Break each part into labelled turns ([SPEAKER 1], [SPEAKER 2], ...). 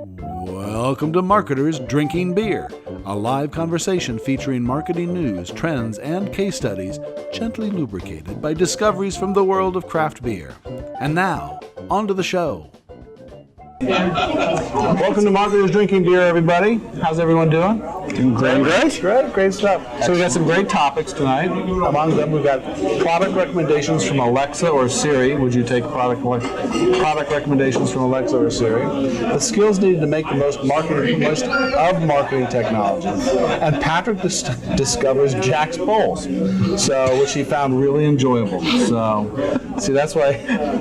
[SPEAKER 1] Welcome to Marketers Drinking Beer, a live conversation featuring marketing news, trends, and case studies, gently lubricated by discoveries from the world of craft beer. And now, on to the show.
[SPEAKER 2] Welcome to Marketers Drinking Beer, everybody. How's everyone doing?
[SPEAKER 3] Doing great.
[SPEAKER 2] Great stuff. Excellent. So we got some great topics tonight. Among them, we've got product recommendations from Alexa or Siri. Would you take product recommendations from Alexa or Siri? The skills needed to make the most of marketing technology. And Patrick discovers Jack's Bowls, which he found really enjoyable. So, see, that's why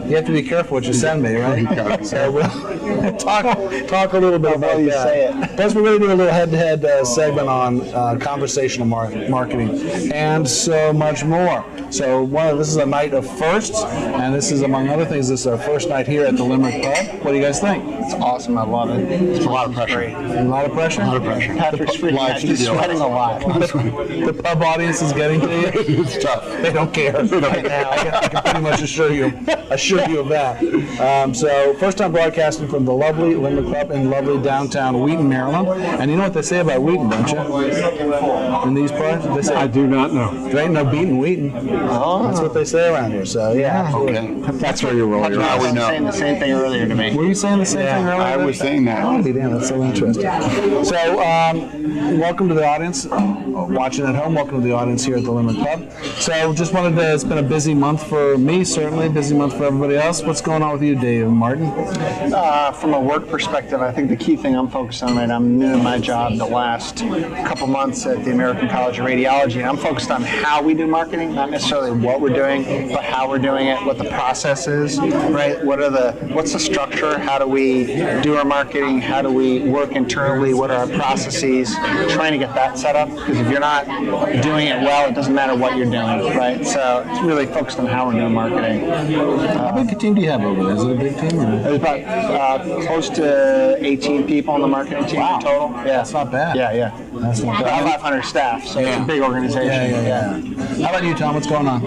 [SPEAKER 2] you have to be careful what you send me, right? So we'll talk a little bit about that.
[SPEAKER 3] Say it.
[SPEAKER 2] Plus, we're going to do a little head-to-head segment on conversational marketing and so much more. So this is a night of firsts, and this is, among other things, this is our first night here at the Limerick Pub. What do you guys think?
[SPEAKER 3] It's awesome. I love it. It's a lot of pressure.
[SPEAKER 2] A lot of pressure?
[SPEAKER 3] A lot of pressure. Patrick's freaking out. He's sweating a lot.
[SPEAKER 2] The pub audience is getting to you?
[SPEAKER 3] It's tough.
[SPEAKER 2] They don't care right now. I can pretty much assure you of that. So, first time broadcasting from the lovely Limerick Pub in lovely downtown Wheaton, Maryland. And you know what they say about Wheaton, don't you? In these parts? They say,
[SPEAKER 4] I do not know.
[SPEAKER 2] there ain't no beating Wheaton.
[SPEAKER 3] Oh.
[SPEAKER 2] That's what they say around here. So, yeah.
[SPEAKER 3] Okay.
[SPEAKER 4] That's where you roll your
[SPEAKER 3] I
[SPEAKER 4] eyes.
[SPEAKER 3] was saying the same thing earlier to me.
[SPEAKER 2] Were you saying the same thing earlier?
[SPEAKER 3] I was saying that.
[SPEAKER 2] Oh, damn, that's so interesting. So, welcome to the audience watching at home. Welcome to the audience here at the Limerick Pub. So, just wanted to, it's been a busy month for me, certainly, busy month for everybody else. What's going on with you, Dave and Martin?
[SPEAKER 5] From a work perspective, I think the key thing I'm focused on right now, I'm new to my job the last couple months at the American College of Radiology, and I'm focused on how we do marketing, not necessarily what we're doing, but how we're doing it, what the process is, right? What's the structure? How do we do our marketing? How do we work internally? What are our processes? Trying to get that set up, because if you're not doing it well, it doesn't matter what you're doing, right? So it's really focused on how we're doing marketing.
[SPEAKER 2] How big a team do you have over there? Is it a big team? Or?
[SPEAKER 5] There's about close to 18 people on the marketing team in total. Yeah,
[SPEAKER 2] That's not bad.
[SPEAKER 5] Yeah.
[SPEAKER 2] That's not
[SPEAKER 5] About
[SPEAKER 2] bad.
[SPEAKER 5] 500 staff, so it's a big organization.
[SPEAKER 2] Yeah. How about you, Tom? What's going on?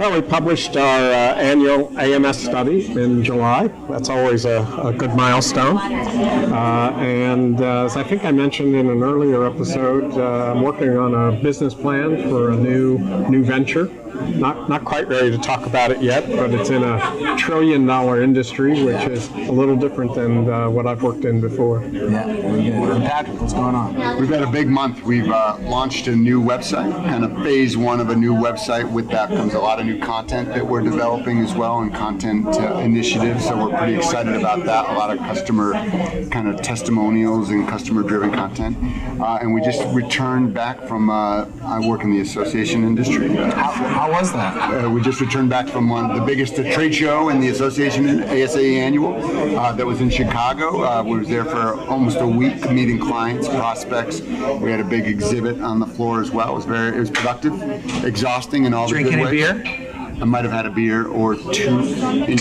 [SPEAKER 4] Well, we published our annual AMS study in July. That's always a good milestone. And as I think I mentioned in an earlier episode, I'm working on a business plan for a new venture. Not quite ready to talk about it yet, but it's in $1 trillion industry, which is a little different than what I've worked in before.
[SPEAKER 2] Yeah, very good. And Patrick, what's going on?
[SPEAKER 3] We've had a big month. We've launched a new website, kind of phase one of a new website. With that comes a lot of new content that we're developing as well, and content initiatives. So we're pretty excited about that. A lot of customer kind of testimonials and customer-driven content. And we just returned back from, I work in the association industry.
[SPEAKER 2] How was that?
[SPEAKER 3] We just returned back from one of the biggest trade show in the association, ASA annual, that was in Chicago. We was there for almost a week meeting clients, prospects. We had a big exhibit on the floor as well. It was productive, exhausting in all the good ways.
[SPEAKER 2] Drink any beer?
[SPEAKER 3] I might have had a beer or two in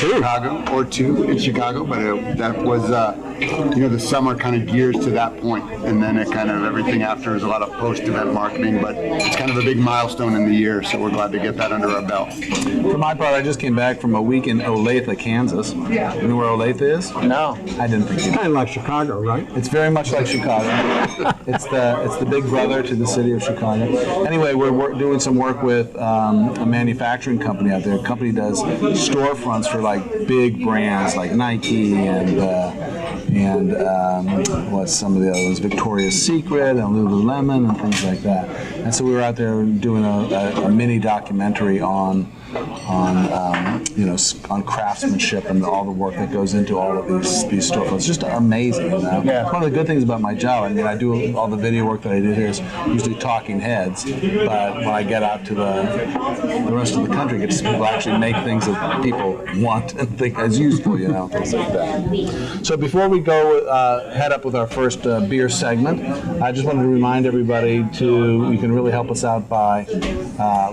[SPEAKER 3] Chicago, but that was, the summer kind of gears to that point, and then it kind of everything after is a lot of post-event marketing, but it's kind of a big milestone in the year, so we're glad to get that under our belt.
[SPEAKER 2] For my part, I just came back from a week in Olathe, Kansas. You know where Olathe is?
[SPEAKER 5] No.
[SPEAKER 2] I didn't think you
[SPEAKER 4] Kind of like Chicago, right?
[SPEAKER 2] It's very much like Chicago. It's the big brother to the city of Chicago. Anyway, we're doing some work with a manufacturing company out there. A company does storefronts for like big brands like Nike and what's some of the others, Victoria's Secret and Lululemon and things like that. And so we were out there doing a mini documentary on craftsmanship and all the work that goes into all of these storefronts. It's just amazing.
[SPEAKER 5] Yeah.
[SPEAKER 2] One of the good things about my job, I mean, I do all the video work that I do here is usually talking heads, but when I get out to the rest of the country, I get to see people actually make things that people want and think is useful, things like that. So before we go head up with our first beer segment, I just wanted to remind everybody you can really help us out by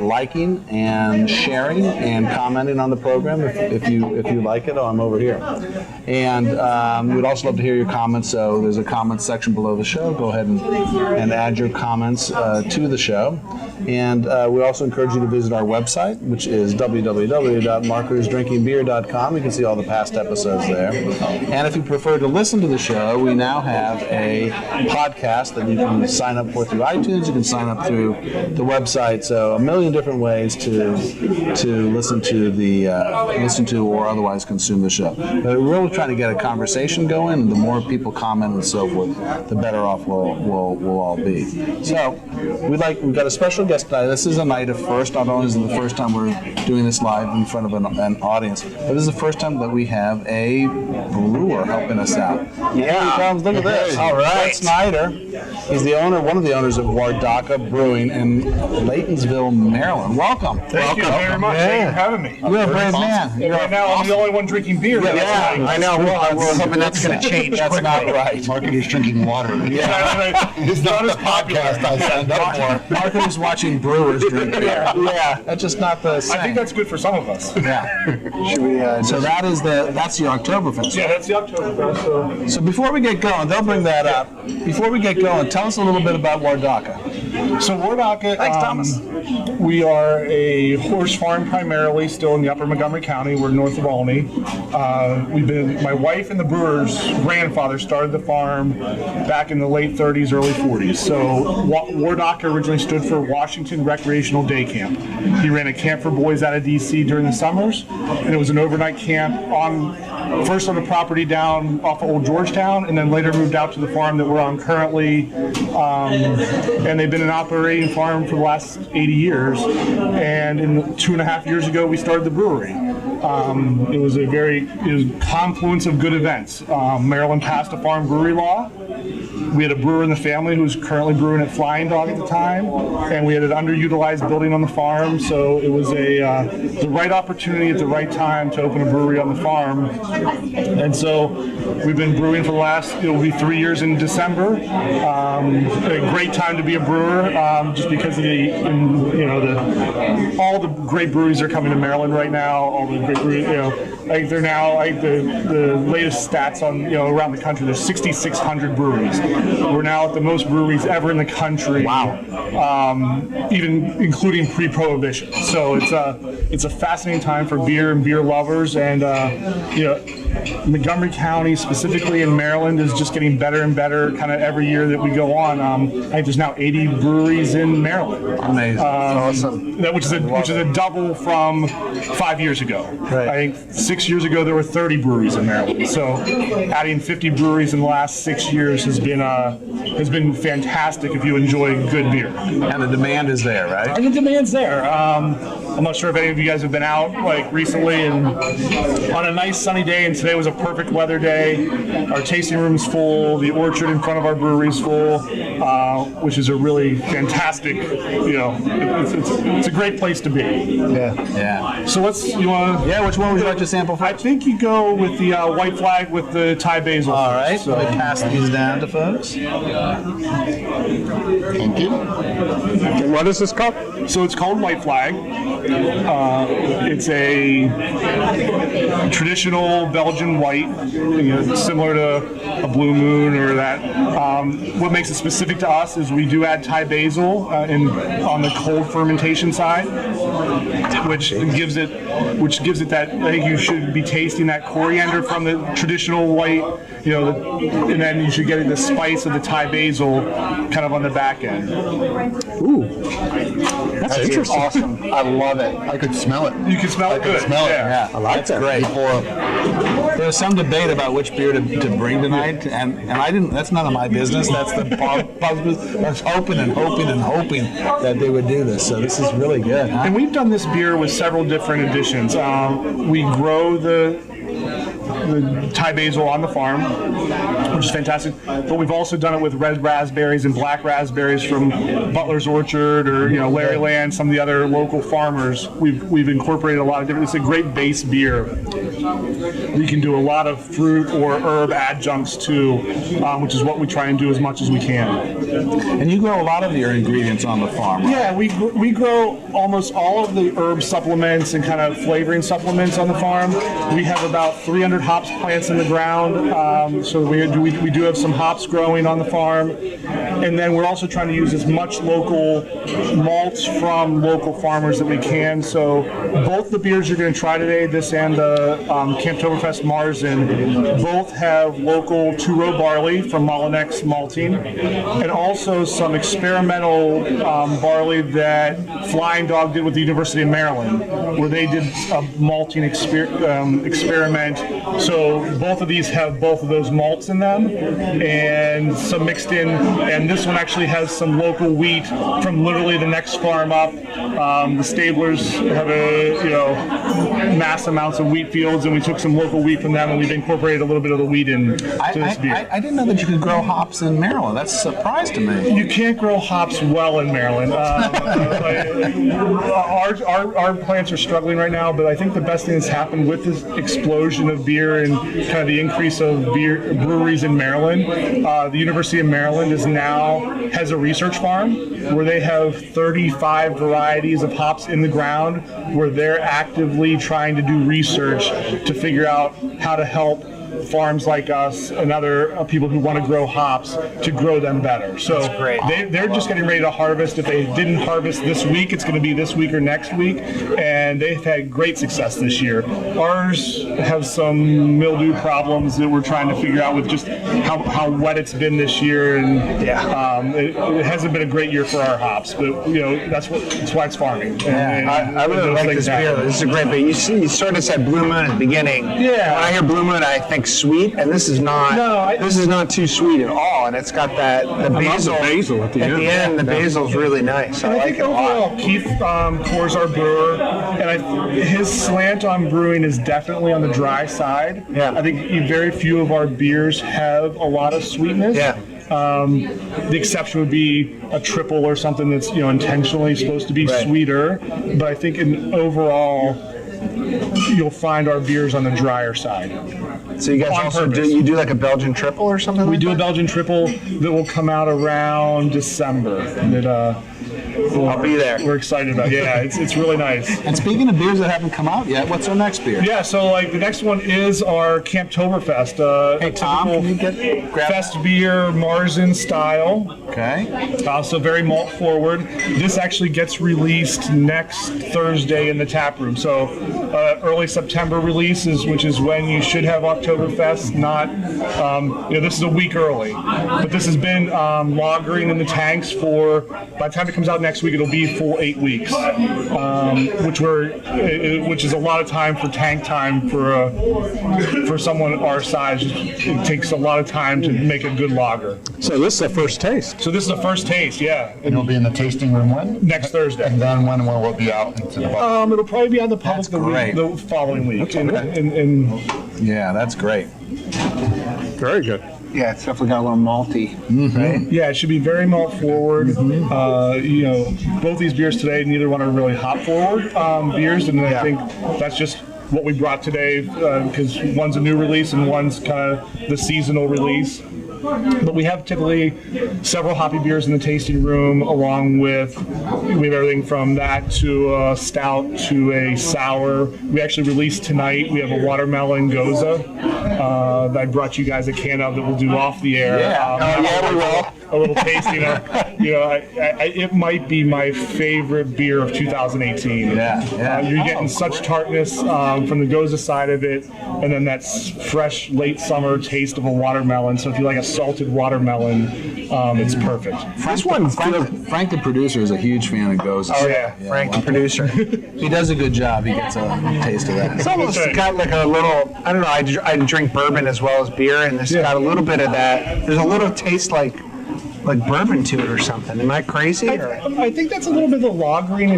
[SPEAKER 2] liking and sharing and commenting on the program if you like it. Oh, I'm over here. And we'd also love to hear your comments. So there's a comments section below the show. Go ahead and add your comments to the show. And we also encourage you to visit our website, which is is www.marketersdrinkingbeer.com. You can see all the past episodes there. And if you prefer to listen to the show, we now have a podcast that you can sign up for through iTunes. You can sign up through the website. So a million different ways to listen to or otherwise consume the show. But we're really trying to get a conversation going, and the more people comment and so forth, the better off we'll all be. So we've got a special guest tonight. This is a night of first. Not only is it the first time we're doing this live in front of an audience, but this is the first time that we have a brewer helping us out.
[SPEAKER 5] Yeah.
[SPEAKER 2] Here he comes. Look at this.
[SPEAKER 5] All right.
[SPEAKER 2] Snyder. He's one of the owners of Waredaca Brewing in Laytonsville, Maryland. Welcome.
[SPEAKER 6] Thank you very much. Thank you for having me.
[SPEAKER 2] You're a brave man.
[SPEAKER 6] Right now, I'm the only one drinking beer.
[SPEAKER 2] Yeah,
[SPEAKER 5] I know. We're hoping that's going to change.
[SPEAKER 2] That's not right.
[SPEAKER 3] Marketers drinking water.
[SPEAKER 6] It's not as popular.
[SPEAKER 3] I signed up for.
[SPEAKER 2] Marketers watching brewers drink beer. Yeah, that's just not the same.
[SPEAKER 6] I think that's good for some of us.
[SPEAKER 2] Yeah.
[SPEAKER 5] Should we?
[SPEAKER 2] So that's the Oktoberfest.
[SPEAKER 6] Yeah, that's the Oktoberfest.
[SPEAKER 2] So before we get going, they'll bring that up. Before we get going, tell us a little bit about Waredaca.
[SPEAKER 6] So Waredaca,
[SPEAKER 2] Thanks, Thomas.
[SPEAKER 6] We are a horse farm primarily, still in the upper Montgomery County. We're north of Albany. My wife and the brewer's grandfather started the farm back in the late 30s, early 40s. So Waredaca originally stood for Washington Recreational Day Camp. He ran a camp for boys out of DC during the summers, and it was an overnight camp first on the property down off of Old Georgetown, and then later moved out to the farm that we're on currently. And they've been an operating farm for the last 80 years. And 2.5 years ago, we started the brewery. It was a confluence of good events. Maryland passed a farm brewery law. We had a brewer in the family who was currently brewing at Flying Dog at the time, and we had an underutilized building on the farm, so it was the right opportunity at the right time to open a brewery on the farm. And so we've been brewing for it'll be 3 years in December. A great time to be a brewer, just because of all the great breweries are coming to Maryland right now. All the great breweries, they're now the latest stats on around the country. There's 6,600 breweries. We're now at the most breweries ever in the country. Wow. Even including pre-prohibition. So it's a fascinating time for beer and beer lovers, and Montgomery County, specifically in Maryland, is just getting better and better kind of every year that we go on. I think there's now 80 breweries in Maryland.
[SPEAKER 2] Amazing.
[SPEAKER 6] Awesome. Which is a double from 5 years ago.
[SPEAKER 2] Right.
[SPEAKER 6] I think 6 years ago there were 30 breweries in Maryland. So adding 50 breweries in the last 6 years has been fantastic if you enjoy good beer.
[SPEAKER 2] And the demand is there, right?
[SPEAKER 6] And the demand's there. I'm not sure if any of you guys have been out recently and on a nice sunny day, and today was a perfect weather day. Our tasting room's full, the orchard in front of our brewery's full, which is a really fantastic, it's a great place to be.
[SPEAKER 2] Yeah.
[SPEAKER 6] So which one
[SPEAKER 2] would you like to sample first?
[SPEAKER 6] I think you go with the white flag with the Thai basil.
[SPEAKER 2] All right,
[SPEAKER 6] So
[SPEAKER 2] let me pass these down to folks.
[SPEAKER 3] Thank you.
[SPEAKER 4] And what is this called?
[SPEAKER 6] So it's called White Flag. It's a traditional Belgian white, similar to a Blue Moon or that. What makes it specific to us is we do add Thai basil on the cold fermentation side, which gives it that. I think you should be tasting that coriander from the traditional white, and then you should get the spice of the Thai basil kind of on the back end.
[SPEAKER 4] Ooh, that's interesting.
[SPEAKER 5] Awesome. I love it.
[SPEAKER 3] I could smell it.
[SPEAKER 6] You can smell it good.
[SPEAKER 3] Smell it.
[SPEAKER 6] Yeah.
[SPEAKER 4] I like that.
[SPEAKER 2] Great. There's some debate about which beer to bring tonight, and I didn't. That's none of my business. That's the pub's business. I was hoping that they would do this. So this is really good. Huh?
[SPEAKER 6] And we've done this beer with several different additions. We grow the Thai basil on the farm, which is fantastic. But we've also done it with red raspberries and black raspberries from Butler's Orchard or Larryland, some of the other local farmers. We've incorporated a lot of different. It's a great base beer. We can do a lot of fruit or herb adjuncts too, which is what we try and do as much as we can.
[SPEAKER 2] And you grow a lot of your ingredients on the farm, right?
[SPEAKER 6] Yeah, we grow almost all of the herb supplements and kind of flavoring supplements on the farm. We have about 300 hops hops plants in the ground, so we do have some hops growing on the farm, and then we're also trying to use as much local malts from local farmers that we can. So both the beers you're going to try today, this and the Camptoberfest Marzen, both have local two-row barley from Molinex Malting, and also some experimental barley that Flying Dog did with the University of Maryland, where they did a malting experiment. So both of these have both of those malts in them, and some mixed in. And this one actually has some local wheat from literally the next farm up. The Stablers have mass amounts of wheat fields, and we took some local wheat from them, and we've incorporated a little bit of the wheat in to this beer.
[SPEAKER 2] I didn't know that you could grow hops in Maryland. That's a surprise to me.
[SPEAKER 6] You can't grow hops well in Maryland. Our plants are struggling right now, but I think the best thing that's happened with this explosion of beer and kind of the increase of beer breweries in Maryland, the University of Maryland has a research farm where they have 35 varieties of hops in the ground, where they're actively trying to do research to figure out how to help farms like us and other people who want to grow hops to grow them better. So they're just getting ready to harvest. If they didn't harvest this week, it's going to be this week or next week, and they've had great success this year. Ours have some mildew problems that we're trying to figure out with just how wet it's been this year, and it hasn't been a great year for our hops, but that's why it's farming.
[SPEAKER 5] I really like this beer. This is a great beer. You sort of said Blue Moon at the beginning. Yeah. When I hear Blue Moon, I think sweet, and this is not. This is not too sweet at all, and it's got that the basil
[SPEAKER 4] at the end.
[SPEAKER 5] The basil's really nice. I like it a lot.
[SPEAKER 6] Keith Core's our brewer, and his slant on brewing is definitely on the dry side. Yeah. I think very few of our beers have a lot of sweetness. Yeah. The exception would be a triple or something that's intentionally supposed to be sweeter, but I think in overall you'll find our beers on the drier side.
[SPEAKER 5] So you guys also do like a Belgian triple or something?
[SPEAKER 6] We do a Belgian triple that will come out around December.
[SPEAKER 5] I'll be there.
[SPEAKER 6] We're excited about it. Yeah, it's really nice.
[SPEAKER 2] And speaking of beers that haven't come out yet, what's our next beer?
[SPEAKER 6] Yeah, so the next one is our Camptoberfest.
[SPEAKER 2] Hey, Tom, can you grab
[SPEAKER 6] fest beer, Marzen style.
[SPEAKER 2] Okay.
[SPEAKER 6] Also very malt forward. This actually gets released next Thursday in the tap room. So early September releases, which is when you should have Oktoberfest. Not, this is a week early, but this has been lagering in the tanks for. By the time it comes out next week, it'll be full 8 weeks, which is a lot of time for tank time for someone our size. It takes a lot of time to make a good lager.
[SPEAKER 4] So this is the first taste.
[SPEAKER 6] So this is the first taste, yeah.
[SPEAKER 3] It'll be in the tasting room when?
[SPEAKER 6] Next Thursday.
[SPEAKER 3] And then when will it be out into the public?
[SPEAKER 6] It'll probably be on the public the following week.
[SPEAKER 2] Yeah, that's great.
[SPEAKER 4] Very good.
[SPEAKER 5] Yeah, it's definitely got a little malty.
[SPEAKER 6] Right? Yeah, it should be very malt forward. Both these beers today, neither one are really hop forward beers, and I think that's just what we brought today because one's a new release and one's kind of the seasonal release. But we have typically several hoppy beers in the tasting room, along with we have everything from that to a stout to a sour. We actually released tonight. We have a watermelon goza that I brought you guys a can of that we'll do off the air.
[SPEAKER 5] We will.
[SPEAKER 6] A little tasting of, it might be my favorite beer of 2018. You're getting such tartness from the goza side of it, and then that fresh late summer taste of a watermelon. So if you like a salted watermelon, it's perfect.
[SPEAKER 2] Frank the producer is a huge fan of goza.
[SPEAKER 5] Oh yeah, Frank the producer.
[SPEAKER 2] He does a good job. He gets a taste of that.
[SPEAKER 5] It's almost got like a little. I don't know. I drink bourbon as well as beer, and this got a little bit of that. There's a little taste like bourbon to it or something. Am I crazy?
[SPEAKER 6] I think that's a little bit of the lagering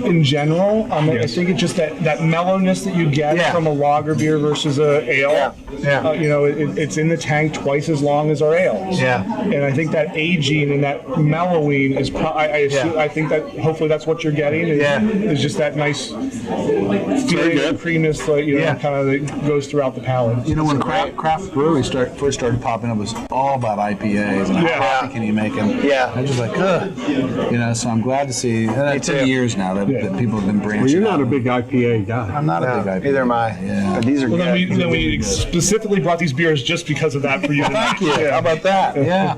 [SPEAKER 6] in general. I think it's just that mellowness that you get from a lager beer versus a ale. It's in the tank twice as long as our ales. And I think that aging and that mellowing is I think that hopefully that's what you're getting is just that nice feeling of creaminess kind of that goes throughout the palate.
[SPEAKER 2] When craft breweries first started popping up, it was all about IPAs and can you make? And
[SPEAKER 5] Yeah.
[SPEAKER 2] I'm just like, ugh. You know, so I'm glad to see. And it's been years now that people have been branching.
[SPEAKER 4] Well, you're not a
[SPEAKER 2] out.
[SPEAKER 4] big IPA guy.
[SPEAKER 2] I'm not a big IPA.
[SPEAKER 5] Neither am I.
[SPEAKER 2] Yeah.
[SPEAKER 5] But these are
[SPEAKER 6] Well,
[SPEAKER 5] good.
[SPEAKER 6] then we specifically brought these beers just because of that for you tonight.
[SPEAKER 2] How about that? Yeah.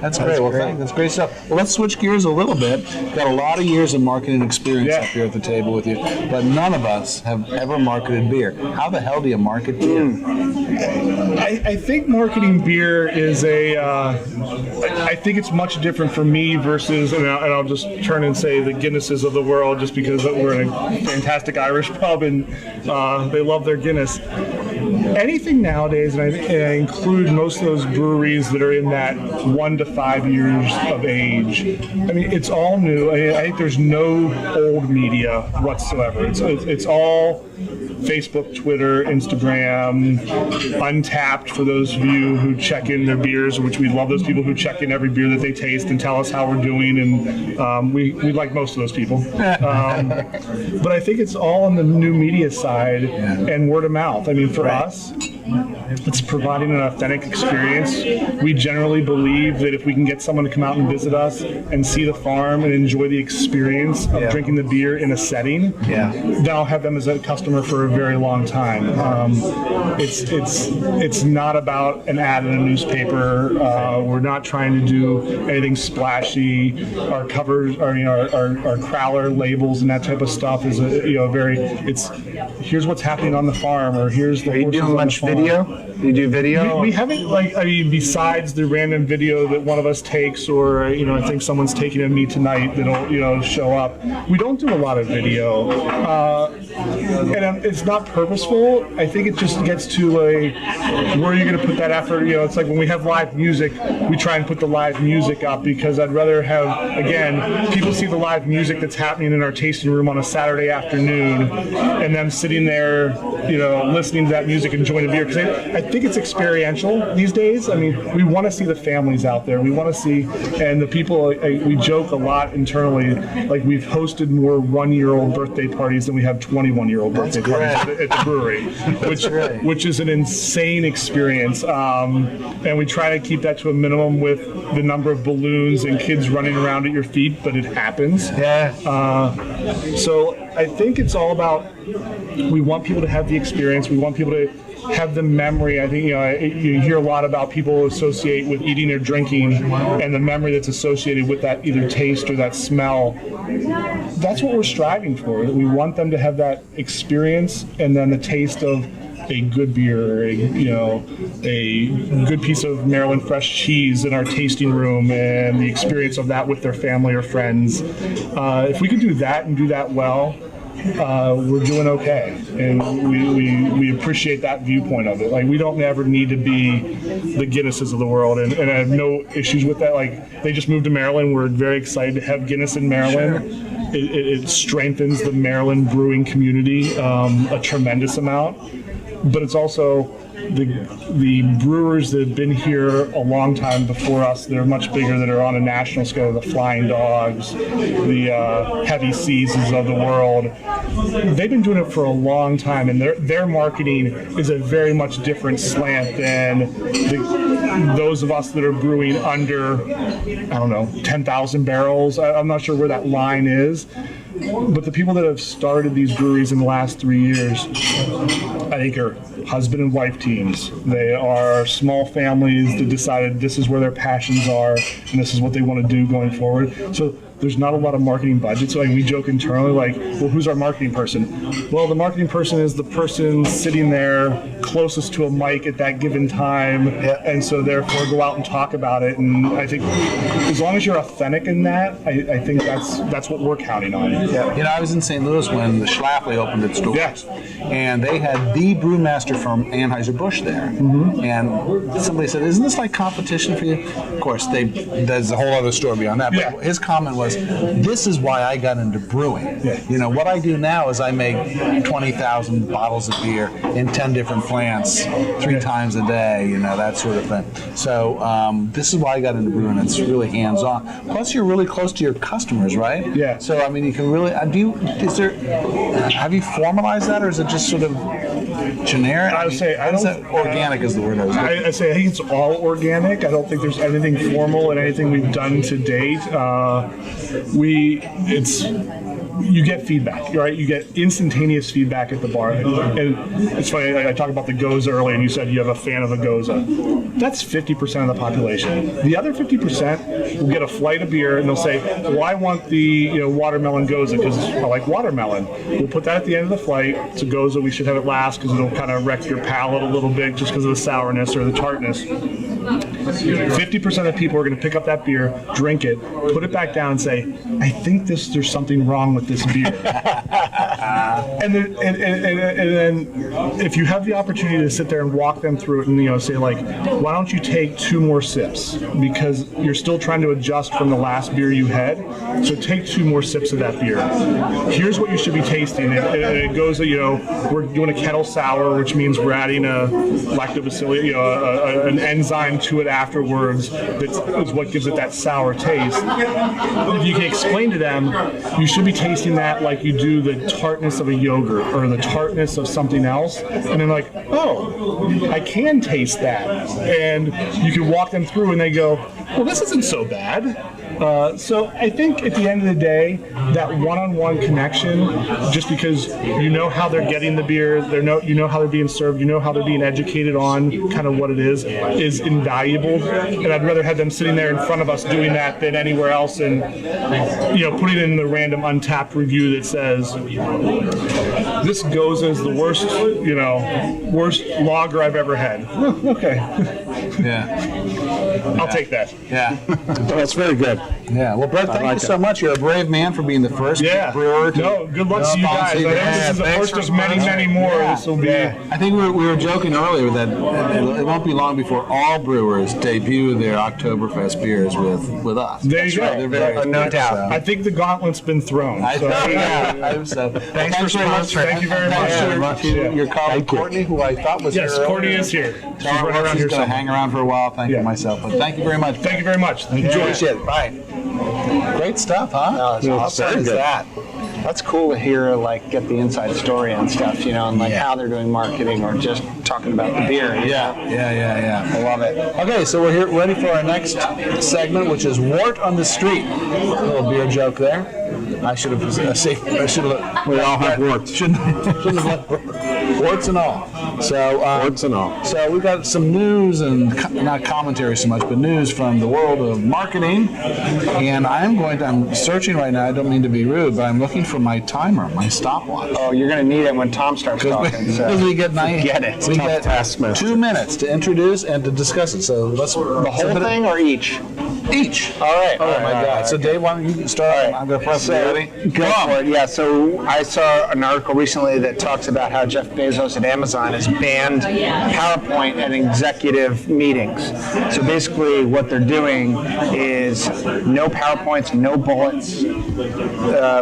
[SPEAKER 2] That's great. Well, that's great stuff. Well, let's switch gears a little bit. Got a lot of years of marketing experience up here at the table with you, but none of us have ever marketed beer. How the hell do you market beer?
[SPEAKER 6] I think marketing beer is I think it's much different for me versus, and I'll just turn and say the Guinnesses of the world, just because we're in a fantastic Irish pub and they love their Guinness. Anything nowadays, and I include most of those breweries that are in that 1 to 5 years of age. I mean, it's all new. I think there's no old media whatsoever. It's all Facebook, Twitter, Instagram, Untapped for those of you who check in their beers, which we love those people who check in every beer that they taste and tell us how we're doing, and we like most of those people. But I think it's all on the new media side and word of mouth. I mean, for us, it's providing an authentic experience. We generally believe that if we can get someone to come out and visit us and see the farm and enjoy the experience of drinking the beer in a setting, then I'll have them as a customer for a very long time. It's not about an ad in a newspaper. We're not trying to do anything splashy. Our covers, our crowler labels and that type of stuff is it's here's what's happening on the farm, or here's the.
[SPEAKER 5] Are you doing much video? Do you do video?
[SPEAKER 6] We haven't, besides the random video that one of us takes, or I think someone's taking of me tonight that'll show up. We don't do a lot of video, and it's not purposeful. I think it just gets to where are you going to put that effort? It's like when we have live music, we try and put the live music up, because I'd rather have, again, people see the live music that's happening in our tasting room on a Saturday afternoon, and them sitting there, listening to that music, enjoying a beer. Because I think it's experiential these days. I mean, we want to see the families out there. We want to see, and the people. We joke a lot internally, like we've hosted more 1-year-old birthday parties than we have 21-year-old birthday parties at the brewery, which is an insane experience. And we try to keep that to a minimum with the number of balloons and kids running around at your feet, but it happens.
[SPEAKER 5] Yeah.
[SPEAKER 6] So I think it's all about, we want people to have the experience. We want people to have the memory. I think you hear a lot about people associate with eating or drinking, and the memory that's associated with that either taste or that smell. That's what we're striving for. We want them to have that experience, and then the taste of a good beer, a good piece of Maryland fresh cheese in our tasting room, and the experience of that with their family or friends. If we could do that and do that well, we're doing okay, and we appreciate that viewpoint of it. Like, we don't ever need to be the Guinnesses of the world, and I have no issues with that. Like, they just moved to Maryland. We're very excited to have Guinness in Maryland. Sure. It strengthens the Maryland brewing community a tremendous amount, but it's also the brewers that have been here a long time before us, that are much bigger, that are on a national scale, the Flying Dogs, the Heavy Seasons of the world. They've been doing it for a long time, and their marketing is a very much different slant than those of us that are brewing under, 10,000 barrels. I'm not sure where that line is. But the people that have started these breweries in the last 3 years, I think, are husband and wife teams. They are small families that decided this is where their passions are and this is what they want to do going forward. So there's not a lot of marketing budget. So we joke internally, well, who's our marketing person? Well, the marketing person is the person sitting there closest to a mic at that given time, and so therefore go out and talk about it. And I think as long as you're authentic in that, I think that's what we're counting on.
[SPEAKER 2] Yeah. I was in St. Louis when the Schlafly opened its doors, and they had the brewmaster from Anheuser-Busch there. Mm-hmm. And somebody said, "Isn't this like competition for you?" Of course, there's a whole other story beyond that. But his comment was, "This is why I got into brewing. Yeah. What I do now is I make 20,000 bottles of beer in 10 different plants 3 times a day, that sort of thing. So this is why I got into brewing. It's really hands-on. Plus, you're really close to your customers, right?
[SPEAKER 6] Yeah.
[SPEAKER 2] So, you can really, have you formalized that, or is it just sort of generic? transparent?
[SPEAKER 6] I would say I don't.
[SPEAKER 2] Organic is the word I was looking
[SPEAKER 6] I say I think it's all organic. I don't think there's anything formal in anything we've done to date. You get feedback, right? You get instantaneous feedback at the bar. And it's funny, I talked about the Goza earlier, and you said you have a fan of a Goza. That's 50% of the population. The other 50% will get a flight of beer, and they'll say, well, I want the watermelon Goza because I like watermelon. We'll put that at the end of the flight. It's a Goza. We should have it last because it'll kind of wreck your palate a little bit just because of the sourness or the tartness. 50% of people are going to pick up that beer, drink it, put it back down, and say, I think there's something wrong with this beer. and then if you have the opportunity to sit there and walk them through it and say like, why don't you take 2 more sips because you're still trying to adjust from the last beer you had, so take 2 more sips of that beer. Here's what you should be tasting. It goes, we're doing a kettle sour, which means we're adding a lactobacillus, an enzyme to it afterwards that is what gives it that sour taste. If you can explain to them, you should be tasting that like you do the tartness of a yogurt or the tartness of something else, and then like, oh, I can taste that, and you can walk them through and they go, well, this isn't so bad. So I think at the end of the day, that one-on-one connection, just because you know how they're getting the beer, you know how they're being served, you know how they're being educated on kind of what it is invaluable. And I'd rather have them sitting there in front of us doing that than anywhere else, and putting in the random Untapped review that says this Goza is the worst, worst lager I've ever had. Okay.
[SPEAKER 2] Yeah.
[SPEAKER 6] I'll take that.
[SPEAKER 2] Yeah.
[SPEAKER 4] That's very good.
[SPEAKER 2] Yeah. Well, Brett, thank you so much. You're a brave man for being the first brewer.
[SPEAKER 6] Good luck to you guys. I think this is the first of many more. This will be.
[SPEAKER 2] I think we were joking earlier that it won't be long before all brewers debut their Oktoberfest beers with us.
[SPEAKER 6] There you go.
[SPEAKER 2] Right. They're very
[SPEAKER 5] no doubt.
[SPEAKER 6] I think the gauntlet's been thrown.
[SPEAKER 2] I hope so.
[SPEAKER 6] Thanks for sponsoring. Thank you very much.
[SPEAKER 2] Your colleague Courtney, who I thought was
[SPEAKER 6] here. Yes, Courtney is here. She's running around here.
[SPEAKER 2] Going to hang around for a while. Thank you myself. But thank you very much.
[SPEAKER 6] Thank you very much.
[SPEAKER 2] Enjoy it. Bye. Great stuff, huh?
[SPEAKER 5] No, it's awesome. That's cool to hear, get the inside story and stuff, and how they're doing marketing or just talking about the beer.
[SPEAKER 2] Yeah.
[SPEAKER 5] I love it.
[SPEAKER 2] Okay, so we're here ready for our next segment, which is Wort on the Street. A little beer joke there. I should have we all have warts. Shouldn't have warts and all. So
[SPEAKER 4] warts and all.
[SPEAKER 2] So we've got some news and not commentary so much, but news from the world of marketing. And I'm searching right now. I don't mean to be rude, but I'm looking for my timer, my stopwatch.
[SPEAKER 5] Oh, you're going to need it when Tom starts talking.
[SPEAKER 2] Because we get 2 minutes to introduce and to discuss it. So let's
[SPEAKER 5] the whole thing or each.
[SPEAKER 2] Each.
[SPEAKER 5] All right.
[SPEAKER 2] Oh my God. So Dave, why don't you start?
[SPEAKER 5] All right.
[SPEAKER 2] I'm going to press ready.
[SPEAKER 5] Go for it. Yeah. So I saw an article recently that talks about how Jeff Bezos at Amazon has banned PowerPoint at executive meetings. So basically, what they're doing is no PowerPoints, no bullets.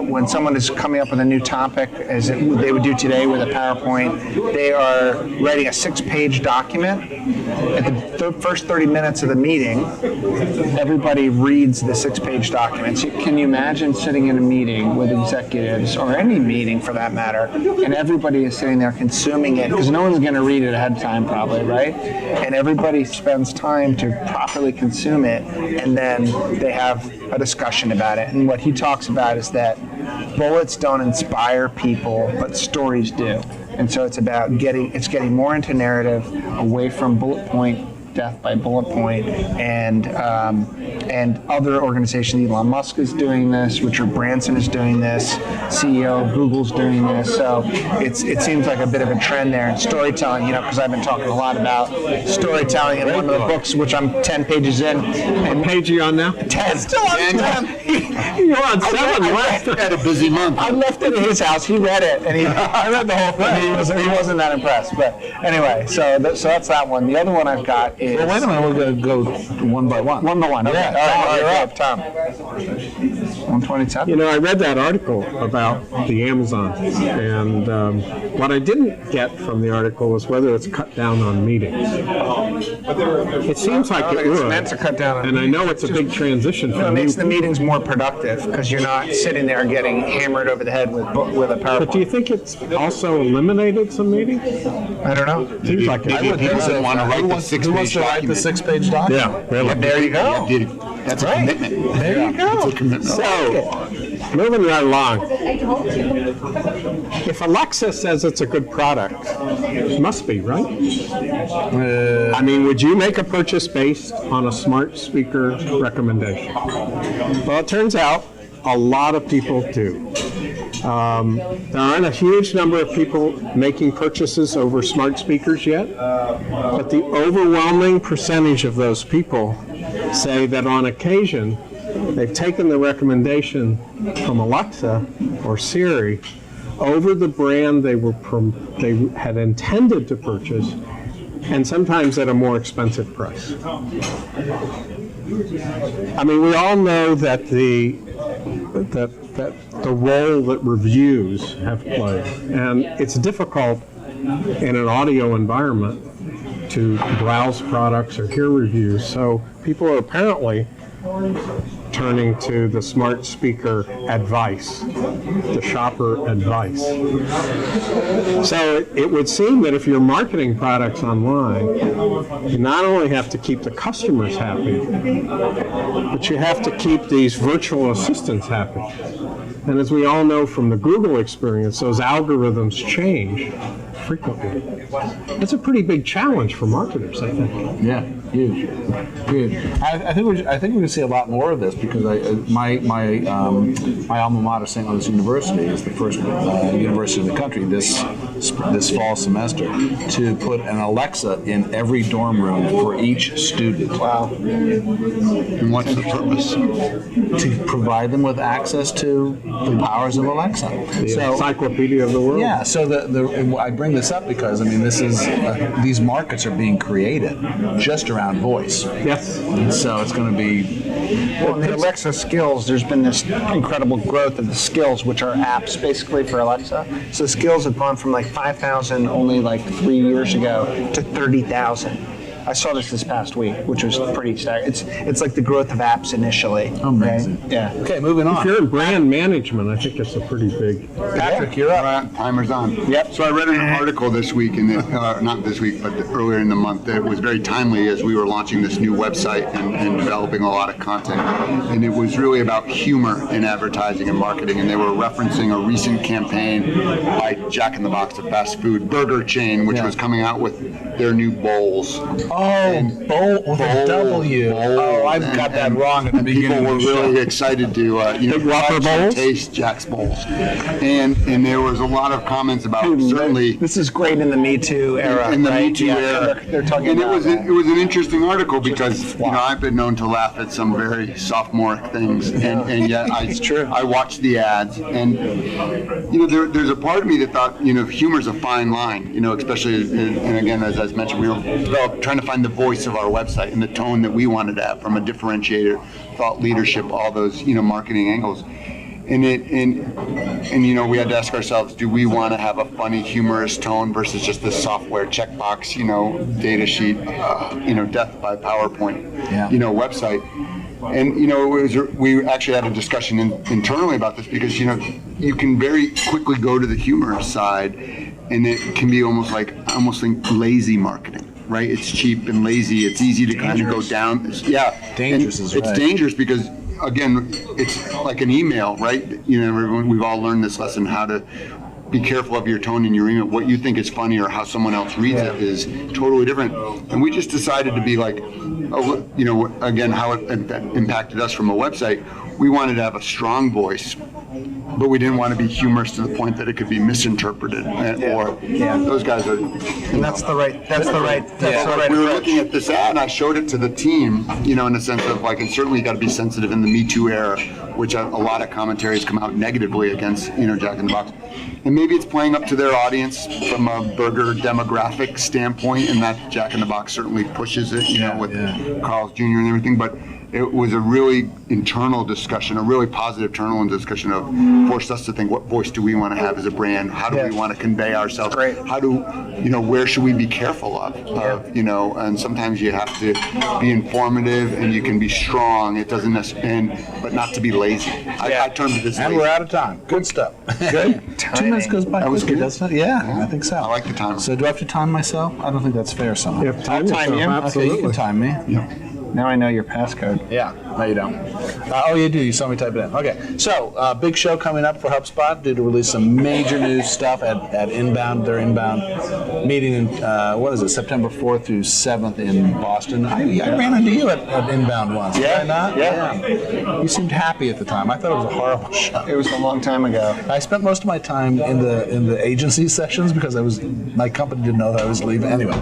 [SPEAKER 5] When someone is coming up with a new topic, as they would do today with a PowerPoint, they are writing a 6-page document. At the first 30 minutes of the meeting, everybody reads the 6-page document. So can you imagine sitting in a meeting with executives, or any meeting for that matter, and everybody is sitting there consuming it, because no one's going to read it ahead of time probably, right? And everybody spends time to properly consume it, and then they have a discussion about it. And what he talks about is that bullets don't inspire people, but stories do. And so it's about getting more into narrative, away from bullet point, death by bullet point, and other organizations. Elon Musk is doing this. Richard Branson is doing this. CEO of Google's doing this. So it seems like a bit of a trend there. And storytelling, because I've been talking a lot about storytelling in one of the books, which I'm 10 pages in.
[SPEAKER 4] What page are you on now?
[SPEAKER 5] 10. Still on 10.
[SPEAKER 4] You're on 7.
[SPEAKER 5] I had a busy month. I left it at his house. He read it, and I read the whole thing. He wasn't that impressed. But anyway, so that's that one. The other one I've got is.
[SPEAKER 2] Well, wait a minute. We're going to go one by one.
[SPEAKER 5] One by one. Okay.
[SPEAKER 2] Yeah.
[SPEAKER 5] All right,
[SPEAKER 2] You're up.
[SPEAKER 5] Tom. 127.
[SPEAKER 4] You know, I read that article about the Amazon, and what I didn't get from the article was whether it's cut down on meetings. It seems like it
[SPEAKER 5] It's
[SPEAKER 4] would,
[SPEAKER 5] meant to cut down on
[SPEAKER 4] and I know it's a big transition
[SPEAKER 5] It
[SPEAKER 4] for
[SPEAKER 5] makes
[SPEAKER 4] me.
[SPEAKER 5] the meetings more productive because you're not sitting there getting hammered over the head with a PowerPoint.
[SPEAKER 4] But do you think it's also eliminated some meetings?
[SPEAKER 5] I don't know.
[SPEAKER 4] Seems like
[SPEAKER 2] I would
[SPEAKER 4] it.
[SPEAKER 2] think so.
[SPEAKER 3] want to write
[SPEAKER 2] Who
[SPEAKER 3] the
[SPEAKER 2] wants-
[SPEAKER 3] six-page
[SPEAKER 2] Who wants to write the
[SPEAKER 3] document.
[SPEAKER 2] 6-page document?
[SPEAKER 4] Yeah, really.
[SPEAKER 5] There you go.
[SPEAKER 3] That's a
[SPEAKER 5] Right.
[SPEAKER 3] commitment.
[SPEAKER 5] There you go.
[SPEAKER 3] It's a commitment.
[SPEAKER 4] So, moving right along. If Alexa says it's a good product, it must be, right? I mean, would you make a purchase based on a smart speaker recommendation? Well, it turns out a lot of people do. There aren't a huge number of people making purchases over smart speakers yet, but the overwhelming percentage of those people say that on occasion they've taken the recommendation from Alexa or Siri over the brand they had intended to purchase, and sometimes at a more expensive price. I mean, we all know that the role that reviews have played, and it's difficult in an audio environment to browse products or hear reviews. So people are apparently turning to the smart speaker advice, the shopper advice. So it would seem that if you're marketing products online, you not only have to keep the customers happy, but you have to keep these virtual assistants happy. And as we all know from the Google experience, those algorithms change frequently. It's a pretty big challenge for marketers, I think.
[SPEAKER 2] Yeah, huge. I think we're going to see a lot more of this because my alma mater, St. Louis University, is the first university in the country this fall semester to put an Alexa in every dorm room for each student.
[SPEAKER 5] Wow.
[SPEAKER 3] And what's the purpose?
[SPEAKER 2] To provide them with access to the powers of Alexa.
[SPEAKER 4] The encyclopedia of the world.
[SPEAKER 2] Yeah, so I bring this up because, I mean, this is these markets are being created just around voice.
[SPEAKER 4] Yes.
[SPEAKER 2] So it's going to be...
[SPEAKER 5] Well, in the Alexa skills, there's been this incredible growth of the skills, which are apps basically for Alexa. So skills have gone from like 5,000 only like 3 years ago to 30,000. I saw this past week, which was pretty staggering. It's like the growth of apps initially.
[SPEAKER 2] Amazing.
[SPEAKER 5] Right? Yeah.
[SPEAKER 2] Okay, moving on.
[SPEAKER 4] If you're in brand management, I think it's a pretty big...
[SPEAKER 2] Patrick, you're up.
[SPEAKER 3] Timer's on.
[SPEAKER 5] Yep.
[SPEAKER 3] So I read an article this week, not this week, but earlier in the month, that was very timely as we were launching this new website and developing a lot of content. And it was really about humor in advertising and marketing. And they were referencing a recent campaign by Jack in the Box, a fast food burger chain, which was coming out with their new bowls.
[SPEAKER 2] Oh, bowl with a W. Oh, I got that wrong at the beginning
[SPEAKER 3] People were
[SPEAKER 2] of the show.
[SPEAKER 3] really excited to
[SPEAKER 4] Whopper bowls?
[SPEAKER 3] taste Jack's bowls, and there was a lot of comments about certainly
[SPEAKER 5] This is great in the Me Too era.
[SPEAKER 3] in the
[SPEAKER 5] right?
[SPEAKER 3] Me Too
[SPEAKER 5] Yeah,
[SPEAKER 3] era.
[SPEAKER 5] They're talking
[SPEAKER 3] and
[SPEAKER 5] about
[SPEAKER 3] it was an interesting article because I've been known to laugh at some very sophomoric things, and yet I watched the ads, and there's a part of me that thought humor's a fine line, especially and again as I mentioned, we were trying to find the voice of our website and the tone that we wanted to have from a differentiator, thought leadership, all those marketing angles. And we had to ask ourselves, do we want to have a funny, humorous tone versus just this software checkbox, data sheet, death by PowerPoint, website. And we actually had a discussion internally about this because you can very quickly go to the humor side, and it can be almost like lazy marketing. Right, it's cheap and lazy. It's easy to kind of go down. Yeah,
[SPEAKER 2] dangerous is right.
[SPEAKER 3] It's dangerous because again, it's like an email, right? Everyone, we've all learned this lesson: how to be careful of your tone in your email. What you think is funny or how someone else reads it is totally different. And we just decided to be like, again, how it impacted us from a website. We wanted to have a strong voice, but we didn't want to be humorous to the point that it could be misinterpreted. Or those guys are.
[SPEAKER 5] And that's the right.
[SPEAKER 3] We were looking at this ad, and I showed it to the team. In a sense of like, and certainly you got to be sensitive in the Me Too era, which a lot of commentaries come out negatively against Jack in the Box. And maybe it's playing up to their audience from a burger demographic standpoint, and that Jack in the Box certainly pushes it, with Carl's Jr. and everything, but it was a really internal discussion, a really positive internal discussion of forced us to think, what voice do we want to have as a brand? How do we want to convey ourselves?
[SPEAKER 5] Great.
[SPEAKER 3] How do, where should we be careful of, and sometimes you have to be informative and you can be strong. It doesn't necessarily, but not to be lazy. I termed it as
[SPEAKER 2] And
[SPEAKER 3] lazy.
[SPEAKER 2] we're out of time. Good stuff.
[SPEAKER 5] Good.
[SPEAKER 2] 2 minutes goes by
[SPEAKER 3] That was
[SPEAKER 2] quickly,
[SPEAKER 3] good.
[SPEAKER 2] doesn't it? Yeah, I think so.
[SPEAKER 3] I like the timer.
[SPEAKER 2] So do I have to time myself? I don't think that's fair somehow.
[SPEAKER 4] You have time
[SPEAKER 5] I'll time
[SPEAKER 4] yourself,
[SPEAKER 5] you.
[SPEAKER 2] Okay, you
[SPEAKER 4] absolutely.
[SPEAKER 2] can time me.
[SPEAKER 5] Now I know your passcode.
[SPEAKER 2] Yeah, no, you don't. Oh, you do. You saw me type it in. Okay, so big show coming up for HubSpot. Due to release some major new stuff at Inbound. Their Inbound meeting in September 4th through 7th in Boston. I ran into you at Inbound once. Did I not?
[SPEAKER 5] Yeah.
[SPEAKER 2] You seemed happy at the time. I thought it was a horrible show.
[SPEAKER 5] It was a long time ago.
[SPEAKER 2] I spent most of my time in the agency sessions because my company didn't know that I was leaving. Anyway,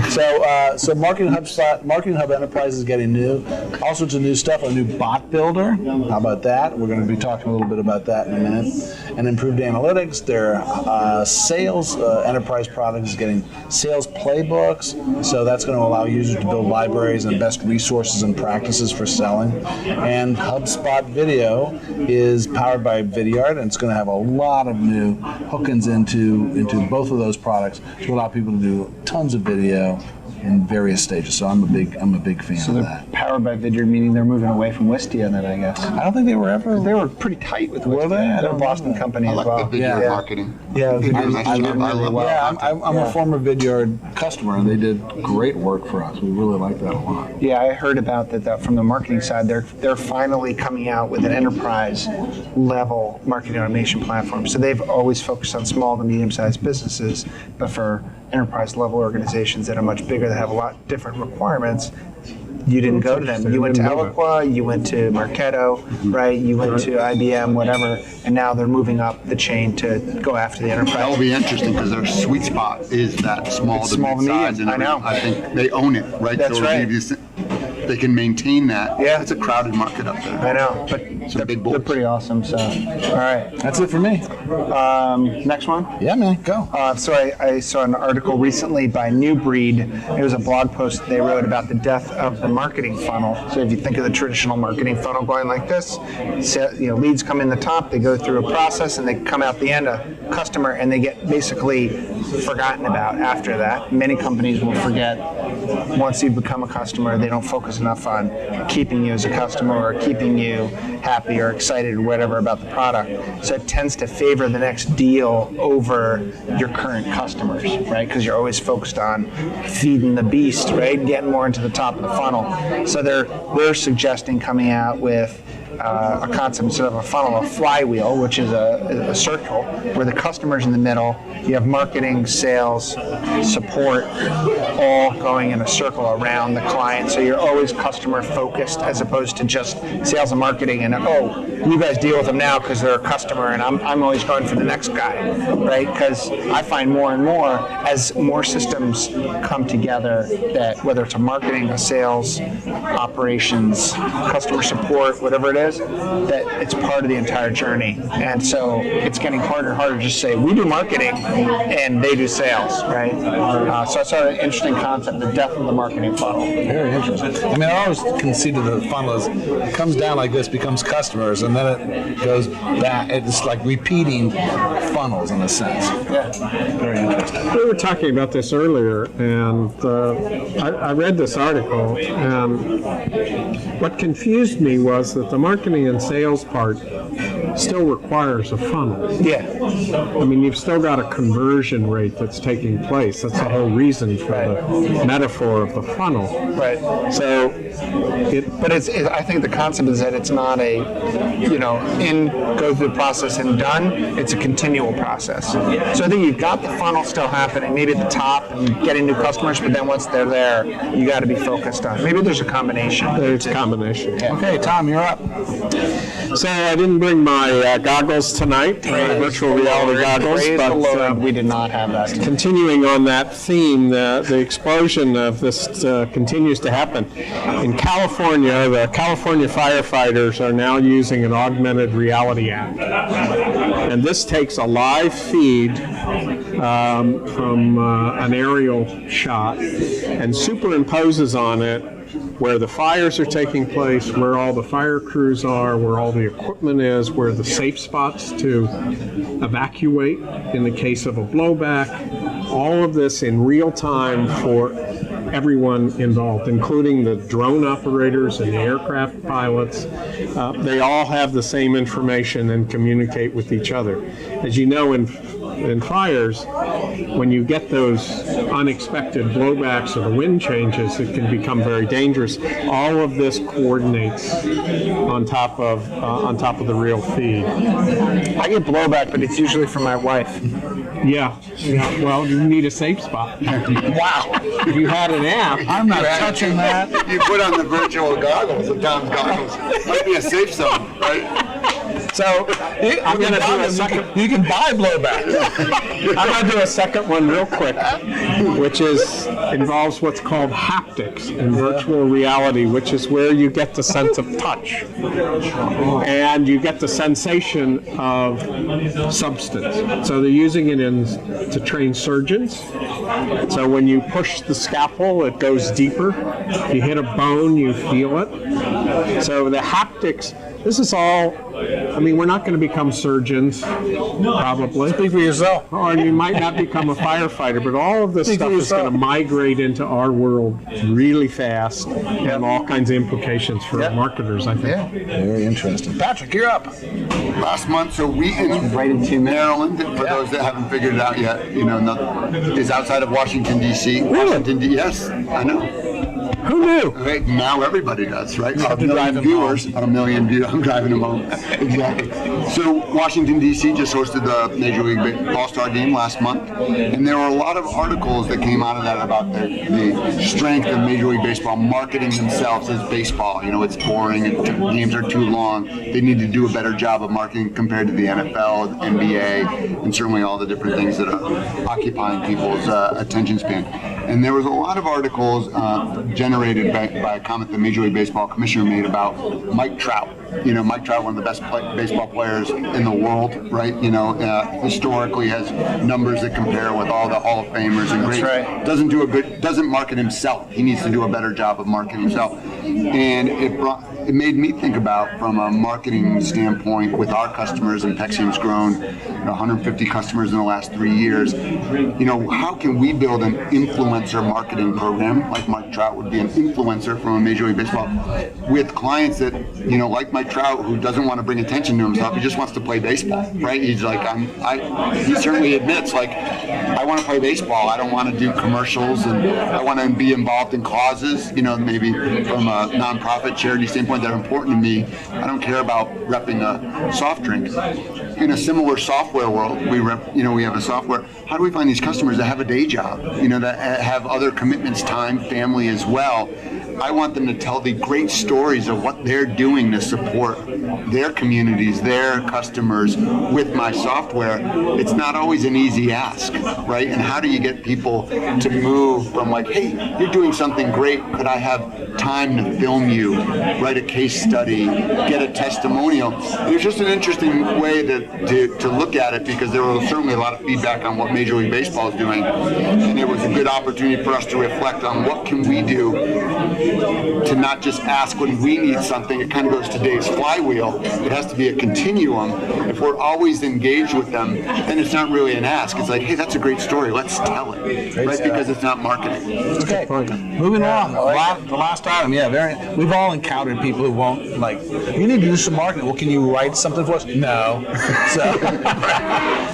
[SPEAKER 2] so Marketing Hub Enterprise is getting new. All sorts of new stuff. A new bot builder. How about that? We're going to be talking a little bit about that in a minute. And improved analytics. Their sales enterprise product is getting sales playbooks. So that's going to allow users to build libraries and best resources and practices for selling. And HubSpot Video is powered by Vidyard, and it's going to have a lot of new hook-ins into both of those products to allow people to do tons of video in various stages. So I'm a big fan of that.
[SPEAKER 5] Powered by Vidyard, meaning they're moving away from Wistia then, I guess.
[SPEAKER 2] I don't think they were ever.
[SPEAKER 5] They were pretty tight with Wistia.
[SPEAKER 2] Were they? I
[SPEAKER 5] They're a
[SPEAKER 2] don't
[SPEAKER 5] Boston
[SPEAKER 2] know.
[SPEAKER 5] company
[SPEAKER 3] I
[SPEAKER 5] as
[SPEAKER 3] like
[SPEAKER 5] well.
[SPEAKER 3] the video
[SPEAKER 2] Yeah.
[SPEAKER 3] marketing.
[SPEAKER 5] Yeah,
[SPEAKER 3] They do a
[SPEAKER 5] Vidyard
[SPEAKER 3] nice
[SPEAKER 5] I
[SPEAKER 3] job.
[SPEAKER 5] did really
[SPEAKER 3] I love
[SPEAKER 5] well.
[SPEAKER 3] that.
[SPEAKER 2] I'm a former Vidyard customer, and they did great work for us. We really like that a lot.
[SPEAKER 5] Yeah, I heard about that from the marketing side. They're finally coming out with an enterprise level marketing automation platform. So they've always focused on small to medium sized businesses, but for enterprise level organizations that are much bigger, that have a lot different requirements, you didn't go to them. You went to Eloqua, you went to Marketo, right? You went to IBM, whatever, and now they're moving up the chain to go after the enterprise.
[SPEAKER 3] That will be interesting because their sweet spot is that small to
[SPEAKER 5] small to
[SPEAKER 3] mid-size.
[SPEAKER 5] medium.
[SPEAKER 3] And
[SPEAKER 5] I know.
[SPEAKER 3] I think they own it, right?
[SPEAKER 5] That's
[SPEAKER 3] so
[SPEAKER 5] right.
[SPEAKER 3] They can maintain that.
[SPEAKER 5] Yeah.
[SPEAKER 3] It's a crowded market up there.
[SPEAKER 5] I know, but
[SPEAKER 3] Some big
[SPEAKER 5] they're
[SPEAKER 3] boys.
[SPEAKER 5] pretty awesome. So, all right.
[SPEAKER 2] That's it for me.
[SPEAKER 5] Next one.
[SPEAKER 2] Yeah, man, go.
[SPEAKER 5] So I saw an article recently by New Breed. It was a blog post they wrote about the death of the marketing funnel. So if you think of the traditional marketing funnel going like this, leads come in the top, they go through a process, and they come out the end, a customer, and they get basically forgotten about after that. Many companies will forget once you become a customer. They don't focus enough on keeping you as a customer or keeping you happy or excited or whatever about the product. So it tends to favor the next deal over your current customers, right? Because you're always focused on feeding the beast, right? Getting more into the top of the funnel. So they're suggesting coming out with a concept instead of a funnel, a flywheel, which is a circle where the customer's in the middle. You have marketing, sales, support, all going in a circle around the client. So you're always customer focused as opposed to just sales and marketing and, you guys deal with them now because they're a customer and I'm always going for the next guy, right? Because I find more and more as more systems come together that whether it's a marketing, a sales, operations, customer support, whatever it is, that it's part of the entire journey. And so it's getting harder and harder to just say, we do marketing and they do sales, right? So it's an interesting concept, the death of the marketing funnel.
[SPEAKER 2] Very interesting. I mean, I always consider the funnel as it comes down like this, becomes customers, and then it goes back. It's like repeating funnels in a sense.
[SPEAKER 5] Yeah.
[SPEAKER 2] Very interesting.
[SPEAKER 4] We were talking about this earlier, and I read this article, and what confused me was that the marketing and sales part still requires a funnel.
[SPEAKER 5] Yeah.
[SPEAKER 4] I mean, you've still got a conversion rate that's taking place. That's the whole reason for the metaphor of the funnel.
[SPEAKER 5] Right.
[SPEAKER 4] So,
[SPEAKER 5] But I think the concept is that it's not a, go through the process and done. It's a continual process. So I think you've got the funnel still happening, maybe at the top and getting new customers, but then once they're there, you got to be focused on. Maybe there's a combination.
[SPEAKER 4] there's a combination.
[SPEAKER 2] Okay, Tom, you're up.
[SPEAKER 4] So I didn't bring my goggles tonight, virtual reality goggles,
[SPEAKER 5] Praise the Lord,
[SPEAKER 4] but
[SPEAKER 5] we did not have that.
[SPEAKER 4] continuing on that theme, the explosion of this continues to happen. In California, California, the California firefighters are now using an augmented reality app. And this takes a live feed from an aerial shot and superimposes on it where the fires are taking place, where all the fire crews are, where all the equipment is, where the safe spots to evacuate in the case of a blowback. All of this in real time for everyone involved, including the drone operators and the aircraft pilots. They all have the same information and communicate with each other. As you know, in fires, when you get those unexpected blowbacks or the wind changes, it can become very dangerous. All of this coordinates on top of the real feed.
[SPEAKER 5] I get blowback, but it's usually from my wife.
[SPEAKER 4] Yeah. Well, you need a safe spot.
[SPEAKER 5] Wow.
[SPEAKER 4] If you had an app,
[SPEAKER 2] I'm not touching that.
[SPEAKER 3] You put on the virtual goggles, the Tom's goggles. Might be a safe zone, right?
[SPEAKER 5] So
[SPEAKER 4] I'm going to do a second.
[SPEAKER 5] you can buy blowback.
[SPEAKER 4] I'm going to do a second one real quick, which involves what's called haptics in virtual reality, which is where you get the sense of touch and you get the sensation of substance. So they're using it to train surgeons. So when you push the scalpel, it goes deeper. You hit a bone, you feel it. So the haptics. This is all, I mean, we're not going to become surgeons, probably.
[SPEAKER 5] Speak for yourself.
[SPEAKER 4] Or you might not become a firefighter, but all of this stuff is going to migrate into our world really fast and all kinds of implications for marketers, I think.
[SPEAKER 5] Yeah.
[SPEAKER 2] Very interesting.
[SPEAKER 5] Patrick, you're up.
[SPEAKER 3] Last month, so Wheaton, Maryland, for those that haven't figured it out yet, is outside of Washington, D.C.
[SPEAKER 4] Really?
[SPEAKER 3] Yes, I know.
[SPEAKER 4] Who knew?
[SPEAKER 3] Right, now everybody does, right? Our million viewers, I'm driving them home. Exactly. So Washington, D.C. just hosted the Major League All-Star Game last month, and there were a lot of articles that came out of that about the strength of Major League Baseball marketing themselves as baseball. It's boring, and games are too long. They need to do a better job of marketing compared to the NFL, the NBA, and certainly all the different things that are occupying people's attention span. And there was a lot of articles generated by a comment the Major League Baseball commissioner made about Mike Trout. Mike Trout, one of the best baseball players in the world, right? Historically has numbers that compare with all the Hall of Famers and great.
[SPEAKER 5] Right.
[SPEAKER 3] Doesn't market himself. He needs to do a better job of marketing himself. And it made me think about, from a marketing standpoint, with our customers, Impexium's grown 150 customers in the last 3 years. How can we build an influencer marketing program, like Mike Trout would be an influencer from a Major League Baseball, with clients that, like Mike Trout, who doesn't want to bring attention to himself, he just wants to play baseball, right? He's like, he certainly admits, like, I want to play baseball. I don't want to do commercials, and I want to be involved in causes, maybe from a nonprofit charity standpoint that are important to me. I don't care about repping a soft drink. In a similar software world, we have a software. How do we find these customers that have a day job, that have other commitments, time, family as well? I want them to tell the great stories of what they're doing to support their communities, their customers with my software. It's not always an easy ask, right? And how do you get people to move from like, hey, you're doing something great, could I have time to film you, write a case study, get a testimonial? And it's just an interesting way to look at it, because there was certainly a lot of feedback on what Major League Baseball is doing, and it was a good opportunity for us to reflect on what can we do to not just ask when we need something. It kind of goes to Dave's flywheel. It has to be a continuum. If we're always engaged with them, then it's not really an ask. It's like, hey, that's a great story. Let's tell it, right? Because it's not marketing.
[SPEAKER 2] Okay, moving on. The last item, we've all encountered people who won't, like, you need to do some marketing. Well, can you write something for us? No. So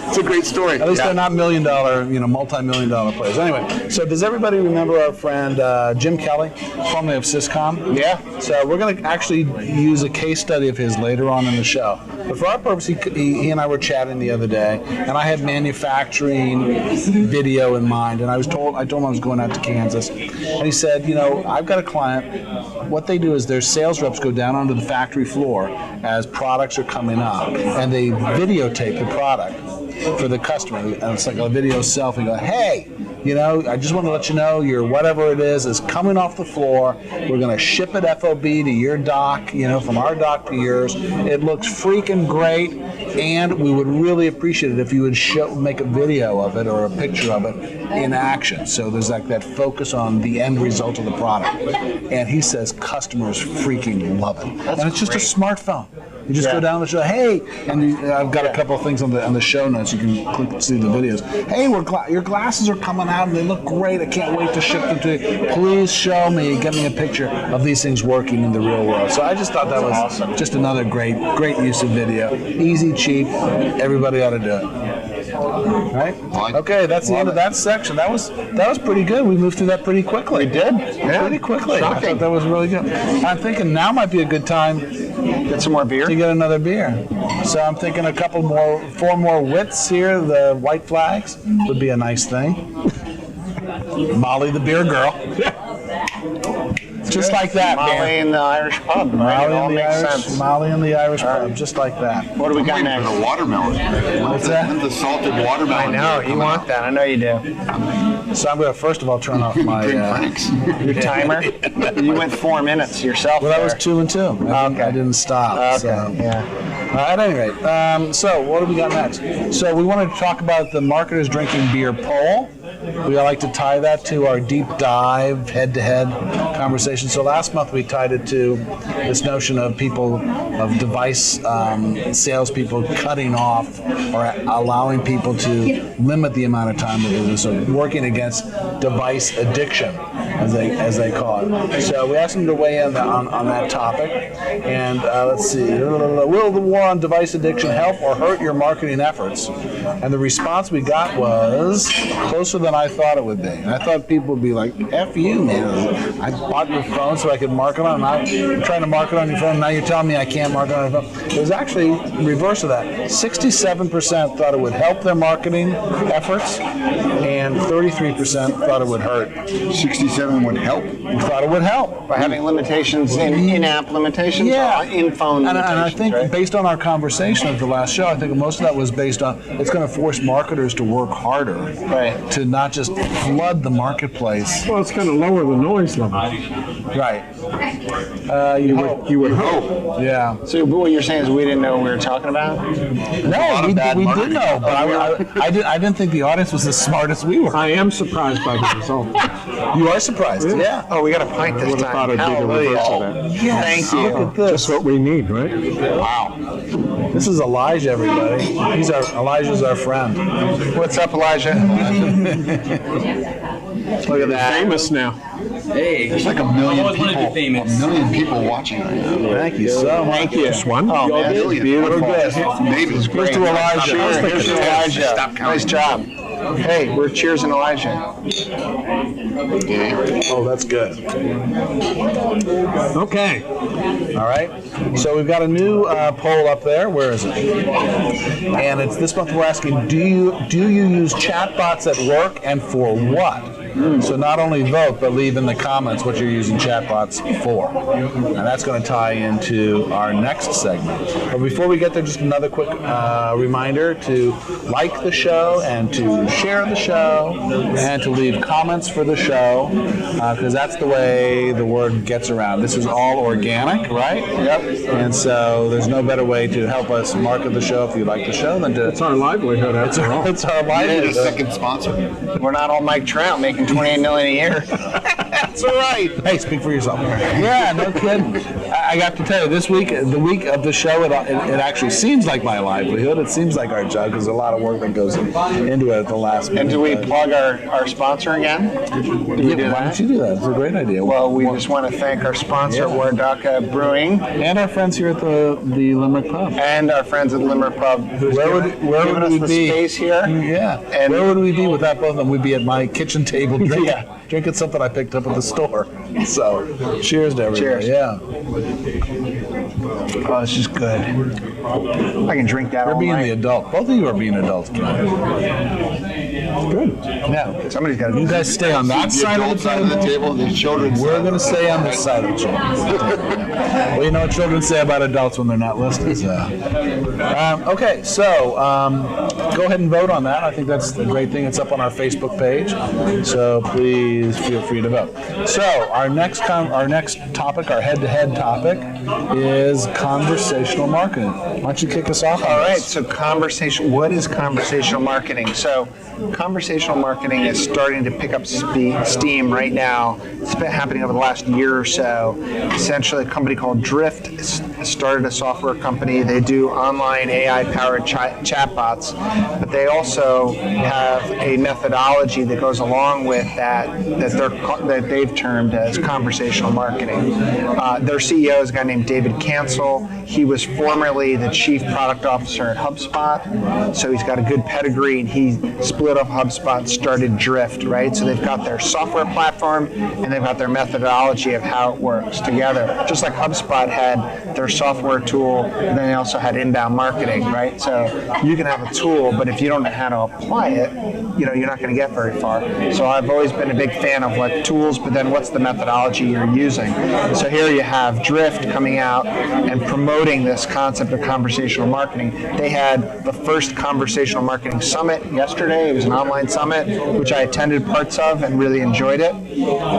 [SPEAKER 3] it's a great story.
[SPEAKER 2] At least they're not multi-million-dollar players. Anyway, so does everybody remember our friend Jim Kelly, formerly of Syscom?
[SPEAKER 5] Yeah.
[SPEAKER 2] So we're going to actually use a case study of his later on in the show. But for our purpose, he and I were chatting the other day, and I had manufacturing video in mind, and I told him I was going out to Kansas, and he said, I've got a client. What they do is their sales reps go down onto the factory floor as products are coming up, and they videotape the product for the customer, and it's like a video selfie. Go, hey, I just want to let you know your whatever it is coming off the floor. We're going to ship it FOB to your dock, from our dock to yours. It looks freaking great, and we would really appreciate it if you would make a video of it or a picture of it in action. So there's like that focus on the end result of the product. And he says customers freaking love it. And it's just a smartphone. You just go down the show, hey, and I've got a couple of things on the show notes. You can click to see the videos. Hey, your glasses are coming out and they look great. I can't wait to ship them to you. Please show me, get me a picture of these things working in the real world. So I just thought that was awesome. Just another great use of video. Easy, cheap. Everybody ought to do it. Right? Okay, that's the end of that section. That was pretty good. We moved through that pretty quickly.
[SPEAKER 5] We did?
[SPEAKER 2] Yeah, pretty quickly. Shocking. I thought that was really good. I'm thinking now might be a good time
[SPEAKER 5] get some more beer.
[SPEAKER 2] To get another beer. So I'm thinking 4 more wits here. The white flags would be a nice thing. Molly the beer girl. Just like that,
[SPEAKER 5] Molly
[SPEAKER 2] man.
[SPEAKER 5] in the Irish pub. Right?
[SPEAKER 2] Molly in the Irish pub, just like that.
[SPEAKER 5] What do we got next?
[SPEAKER 3] The watermelon.
[SPEAKER 2] What's that?
[SPEAKER 3] The salted watermelon.
[SPEAKER 5] I know, you want that. I know you do.
[SPEAKER 2] So I'm going to first of all turn off my
[SPEAKER 5] your timer. You went 4 minutes yourself.
[SPEAKER 2] Well, that was 2 and 2. I didn't stop.
[SPEAKER 5] Okay,
[SPEAKER 2] so.
[SPEAKER 5] yeah.
[SPEAKER 2] At any rate, so what do we got next? So we wanted to talk about the Marketers Drinking Beer poll. We like to tie that to our deep dive, head-to-head conversation. So last month we tied it to this notion of device salespeople cutting off or allowing people to limit the amount of time that they do. So working against device addiction, as they call it. So we asked them to weigh in on that topic. And let's see, will the war on device addiction help or hurt your marketing efforts? And the response we got was closer than I thought it would be. And I thought people would be like, F you, man. I bought your phone so I could market on it. I'm trying to market on your phone. Now you're telling me I can't market on your phone. It was actually reverse of that. 67% thought it would help their marketing efforts, and 33% thought it would hurt.
[SPEAKER 3] 67 would help.
[SPEAKER 2] Thought it would help.
[SPEAKER 5] By having limitations, in-app limitations, or in-phone limitations.
[SPEAKER 2] And I think based on our conversation of the last show, I think most of that was based on it's going to force marketers to work harder.
[SPEAKER 5] Right.
[SPEAKER 2] To not just flood the marketplace.
[SPEAKER 4] Well, it's going to lower the noise level.
[SPEAKER 2] Right.
[SPEAKER 4] You would hope.
[SPEAKER 2] Yeah.
[SPEAKER 5] So what you're saying is we didn't know what we were talking about?
[SPEAKER 2] No, we did know, but I didn't think the audience was as smart as we were.
[SPEAKER 4] I am surprised by the result.
[SPEAKER 2] You are surprised? Yeah.
[SPEAKER 5] Oh, we got a pint this
[SPEAKER 4] I would have thought
[SPEAKER 5] time.
[SPEAKER 4] it'd be the reverse of that.
[SPEAKER 2] Yes.
[SPEAKER 5] Thank you.
[SPEAKER 2] Look at this.
[SPEAKER 4] Just what we need, right?
[SPEAKER 5] Wow.
[SPEAKER 2] This is Elijah, everybody. Elijah's our friend.
[SPEAKER 5] What's up, Elijah? Look at that.
[SPEAKER 4] Famous now.
[SPEAKER 7] Hey,
[SPEAKER 3] There's like a million people watching right now.
[SPEAKER 2] Thank you so much.
[SPEAKER 5] Thank you.
[SPEAKER 4] Just one?
[SPEAKER 5] Oh, man.
[SPEAKER 3] Beautiful.
[SPEAKER 5] David's great.
[SPEAKER 3] Here's to
[SPEAKER 5] Elijah. Here's to Elijah.
[SPEAKER 3] Stop counting.
[SPEAKER 5] Nice job. Hey, we're cheersing Elijah.
[SPEAKER 2] Oh, that's good.
[SPEAKER 4] Okay.
[SPEAKER 2] All right. So we've got a new poll up there. Where is it? And it's this month we're asking, do you use chatbots at work and for what? So not only vote, but leave in the comments what you're using chatbots for. And that's going to tie into our next segment. But before we get there, just another quick reminder to like the show and to share the show and to leave comments for the show, because that's the way the word gets around. This is all organic, right?
[SPEAKER 5] Yep.
[SPEAKER 2] And so there's no better way to help us market the show if you like the show than to...
[SPEAKER 4] It's our livelihood, after all.
[SPEAKER 2] It's our
[SPEAKER 3] Need
[SPEAKER 2] livelihood.
[SPEAKER 3] a second sponsor.
[SPEAKER 5] We're not all Mike Trout making $28 million a year.
[SPEAKER 2] That's all right. Hey, speak for yourself. Yeah, no kidding. I got to tell you, this week, the week of the show, it actually seems like my livelihood. It seems like our job because there's a lot of work that goes into it at the last minute.
[SPEAKER 5] And do we plug our sponsor again? Do we do
[SPEAKER 2] Why
[SPEAKER 5] that?
[SPEAKER 2] don't you do that? It's a great idea.
[SPEAKER 5] Well, we just want to thank our sponsor, Waredaca Brewing,
[SPEAKER 2] and our friends here at the Limerick Pub.
[SPEAKER 5] and our friends at Limerick Pub, who's
[SPEAKER 2] Where
[SPEAKER 5] given
[SPEAKER 2] would
[SPEAKER 5] us
[SPEAKER 2] we
[SPEAKER 5] the
[SPEAKER 2] be?
[SPEAKER 5] space here.
[SPEAKER 2] Yeah.
[SPEAKER 5] And
[SPEAKER 2] where would we be without both of them? We'd be at my kitchen table drinking something I picked up at the store. So, cheers to everybody.
[SPEAKER 5] Cheers.
[SPEAKER 2] Yeah.
[SPEAKER 5] Oh, this is good. I can drink that
[SPEAKER 2] You're
[SPEAKER 5] all
[SPEAKER 2] being
[SPEAKER 5] night.
[SPEAKER 2] the adult. Both of you are being adults tonight.
[SPEAKER 5] Good.
[SPEAKER 2] Yeah.
[SPEAKER 5] Somebody's got to
[SPEAKER 2] You guys stay on that side of the table.
[SPEAKER 3] the children.
[SPEAKER 2] We're going to stay on this side of the table. Well, you know what children say about adults when they're not listening. So. Okay, so go ahead and vote on that. I think that's a great thing. It's up on our Facebook page, so please feel free to vote. So our next topic, our head-to-head topic, is conversational marketing. Why don't you kick us off?
[SPEAKER 5] All right, so what is conversational marketing? So conversational marketing is starting to pick up steam right now. It's been happening over the last year or so. Essentially, a company called Drift started a software company. They do online AI-powered chatbots, but they also have a methodology that goes along with that they've termed as conversational marketing. Their CEO is a guy named David Cancel. He was formerly the chief product officer at HubSpot, so he's got a good pedigree, and he split up HubSpot and started Drift, right? So they've got their software platform and they've got their methodology of how it works together. Just like HubSpot had their software tool, and then they also had inbound marketing, right? So you can have a tool, but if you don't know how to apply it, you're not going to get very far. So I've always been a big fan of like tools, but then what's the methodology you're using? So here you have Drift coming out and promoting this concept of conversational marketing. They had the first conversational marketing summit yesterday. It was an online summit, which I attended parts of and really enjoyed it.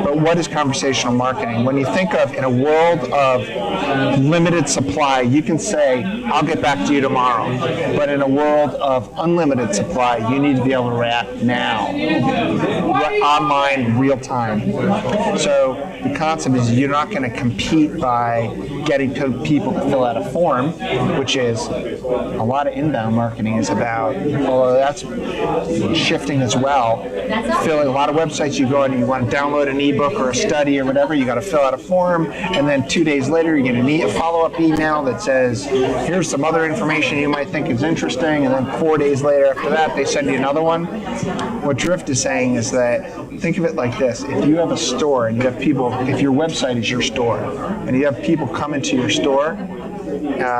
[SPEAKER 5] But what is conversational marketing? When you think of in a world of limited supply, you can say, I'll get back to you tomorrow. But in a world of unlimited supply, you need to be able to react now, online, real time. So the concept is you're not going to compete by getting people to fill out a form, which is a lot of inbound marketing is about, although that's shifting as well. Filling a lot of websites you go on and you want to download an ebook or a study or whatever, you got to fill out a form, and then 2 days later you get a follow-up email that says, here's some other information you might think is interesting, and then 4 days later after that they send you another one. What Drift is saying is that, think of it like this: if you have a store and you have people, if your website is your store, and you have people come into your store,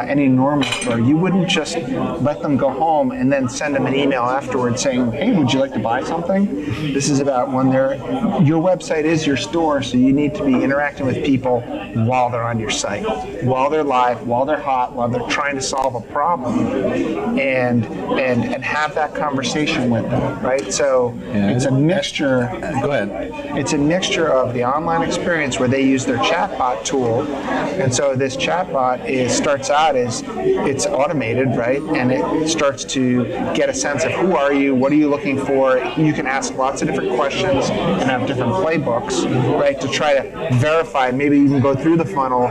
[SPEAKER 5] any normal store, you wouldn't just let them go home and then send them an email afterwards saying, hey, would you like to buy something? This is about when your website is your store, so you need to be interacting with people while they're on your site, while they're live, while they're hot, while they're trying to solve a problem, and have that conversation with them, right? So it's a mixture.
[SPEAKER 2] Go ahead.
[SPEAKER 5] It's a mixture of the online experience where they use their chatbot tool, and so this chatbot starts out as it's automated, right? And it starts to get a sense of who are you, what are you looking for. You can ask lots of different questions and have different playbooks, right, to try to verify. Maybe you can go through the funnel,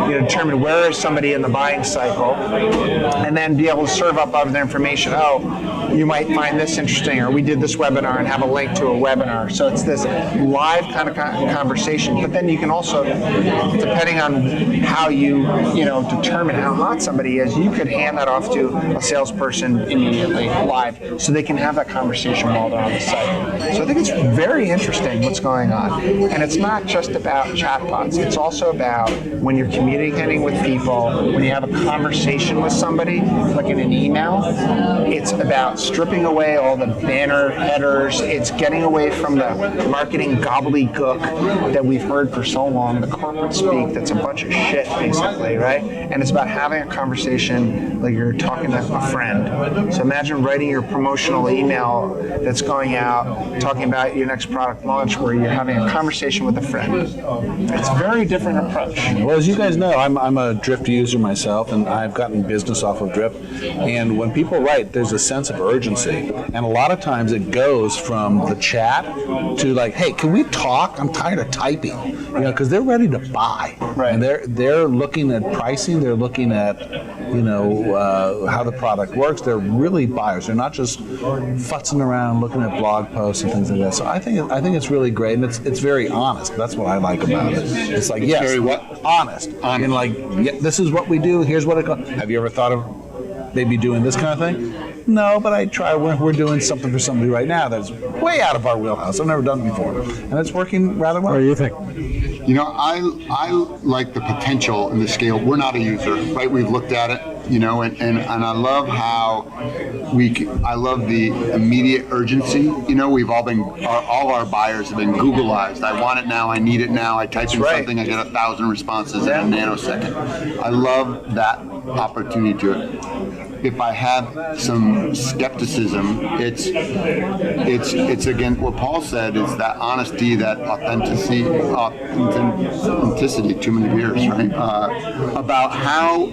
[SPEAKER 5] determine where is somebody in the buying cycle, and then be able to serve up other information. Oh, you might find this interesting, or we did this webinar and have a link to a webinar. So it's this live kind of conversation. But then you can also, depending on how you determine how hot somebody is, you could hand that off to a salesperson immediately live, so they can have that conversation while they're on the site. So I think it's very interesting what's going on. And it's not just about chatbots. It's also about when you're communicating with people, when you have a conversation with somebody, like in an email, it's about stripping away all the banner headers. It's getting away from the marketing gobbledygook that we've heard for so long, the corporate speak that's a bunch of shit, basically, right? And it's about having a conversation like you're talking to a friend. So imagine writing your promotional email that's going out, talking about your next product launch, where you're having a conversation with a friend. It's a very different approach.
[SPEAKER 2] Well, as you guys know, I'm a Drift user myself, and I've gotten business off of Drift. And when people write, there's a sense of urgency. And a lot of times it goes from the chat to like, hey, can we talk? I'm tired of typing. Because they're ready to buy.
[SPEAKER 5] Right.
[SPEAKER 2] And they're looking at pricing. They're looking at, how the product works. They're really buyers. They're not just futzing around looking at blog posts and things like that. So I think it's really great, and it's very honest. That's what I like about it. It's like, yes,
[SPEAKER 3] very what?
[SPEAKER 2] Honest. And like, yeah, this is what we do. Here's what it goes. Have you ever thought of maybe doing this kind of thing? No, but I try. We're doing something for somebody right now that's way out of our wheelhouse. I've never done it before, and it's working rather well.
[SPEAKER 4] What do you think?
[SPEAKER 3] I like the potential and the scale. We're not a user, right? We've looked at it, and I love how I love the immediate urgency. We've all our buyers have been Googleized. I want it now. I need it now. I type in something. I get 1,000 responses in a nanosecond. I love that opportunity to it. If I have some skepticism, it's again what Paul said, is that honesty, that authenticity, too many beers, right? About how,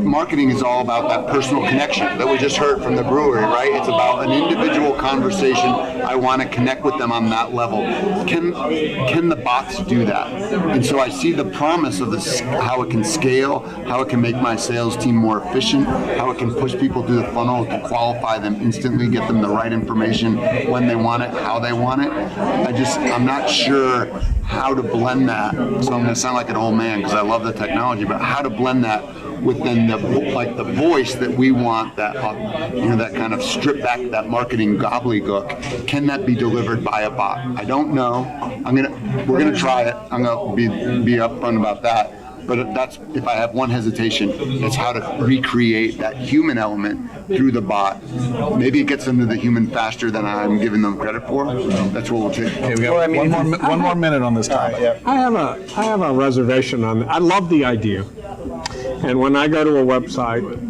[SPEAKER 3] marketing is all about that personal connection that we just heard from the brewery, right? It's about an individual conversation. I want to connect with them on that level. Can the bots do that? And so I see the promise of this, how it can scale, how it can make my sales team more efficient, how it can push people through the funnel to qualify them instantly, get them the right information when they want it, how they want it. I'm not sure how to blend that. So I'm going to sound like an old man because I love the technology, but how to blend that within the voice that we want, that that kind of strip back, that marketing gobbledygook. Can that be delivered by a bot? I don't know. We're gonna try it. I'm gonna be upfront about that. But that's, if I have one hesitation, it's how to recreate that human element through the bot. Maybe it gets into the human faster than I'm giving them credit for. That's what we'll take.
[SPEAKER 2] Okay, we got one more minute on this topic.
[SPEAKER 4] I have a reservation on that. I love the idea. And when I go to a website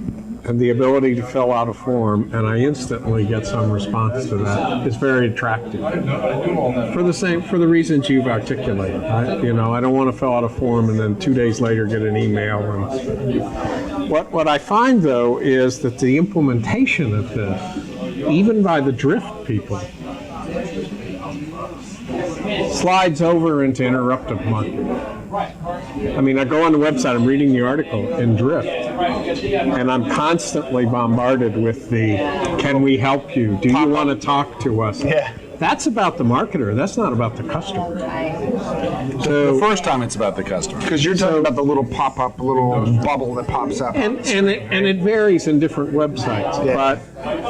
[SPEAKER 4] and the ability to fill out a form and I instantly get some response to that is very attractive. For the reasons you've articulated. I don't want to fill out a form and then 2 days later get an email. What I find though is that the implementation of this, even by the drift people, slides over into interruptive marketing. I go on the website, I'm reading the article in drift, and I'm constantly bombarded with can we help you? Do you want to talk to us?
[SPEAKER 5] Yeah.
[SPEAKER 4] That's about the marketer. That's not about the customer. So
[SPEAKER 2] the first time it's about the customer.
[SPEAKER 5] Because you're talking about the little pop-up, little bubble that pops up.
[SPEAKER 4] And it varies in different websites.
[SPEAKER 5] Yeah.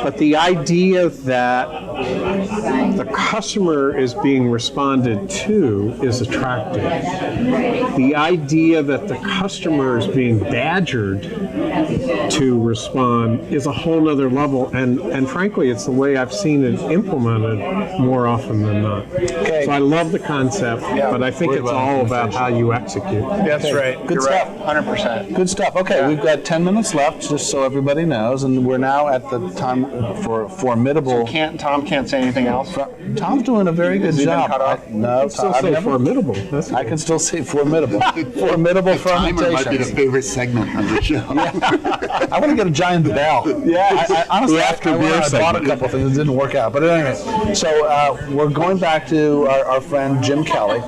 [SPEAKER 4] But the idea that the customer is being responded to is attractive. The idea that the customer is being badgered to respond is a whole nother level. And frankly, it's the way I've seen it implemented more often than not.
[SPEAKER 5] Okay.
[SPEAKER 4] So I love the concept, but I think it's all about how you execute.
[SPEAKER 5] That's right.
[SPEAKER 2] Good
[SPEAKER 5] You're
[SPEAKER 2] stuff.
[SPEAKER 5] Right. 100%.
[SPEAKER 2] Good stuff. Okay, we've got 10 minutes left, just so everybody knows, and we're now at the time for Formidable.
[SPEAKER 5] Tom can't say anything else?
[SPEAKER 2] Tom's doing a very good
[SPEAKER 5] Has he been
[SPEAKER 2] job.
[SPEAKER 5] cut off?
[SPEAKER 2] No,
[SPEAKER 4] Still say formidable.
[SPEAKER 2] I can still say Formidable. Formidable
[SPEAKER 3] Timer might be the
[SPEAKER 2] Fermentations.
[SPEAKER 3] favorite segment of the show.
[SPEAKER 2] I want to get a giant bell.
[SPEAKER 5] Yeah.
[SPEAKER 2] I honestly,
[SPEAKER 4] After
[SPEAKER 2] I
[SPEAKER 4] beer
[SPEAKER 2] bought a
[SPEAKER 4] segment.
[SPEAKER 2] couple things. It didn't work out. But anyway, so we're going back to our friend Jim Kelly,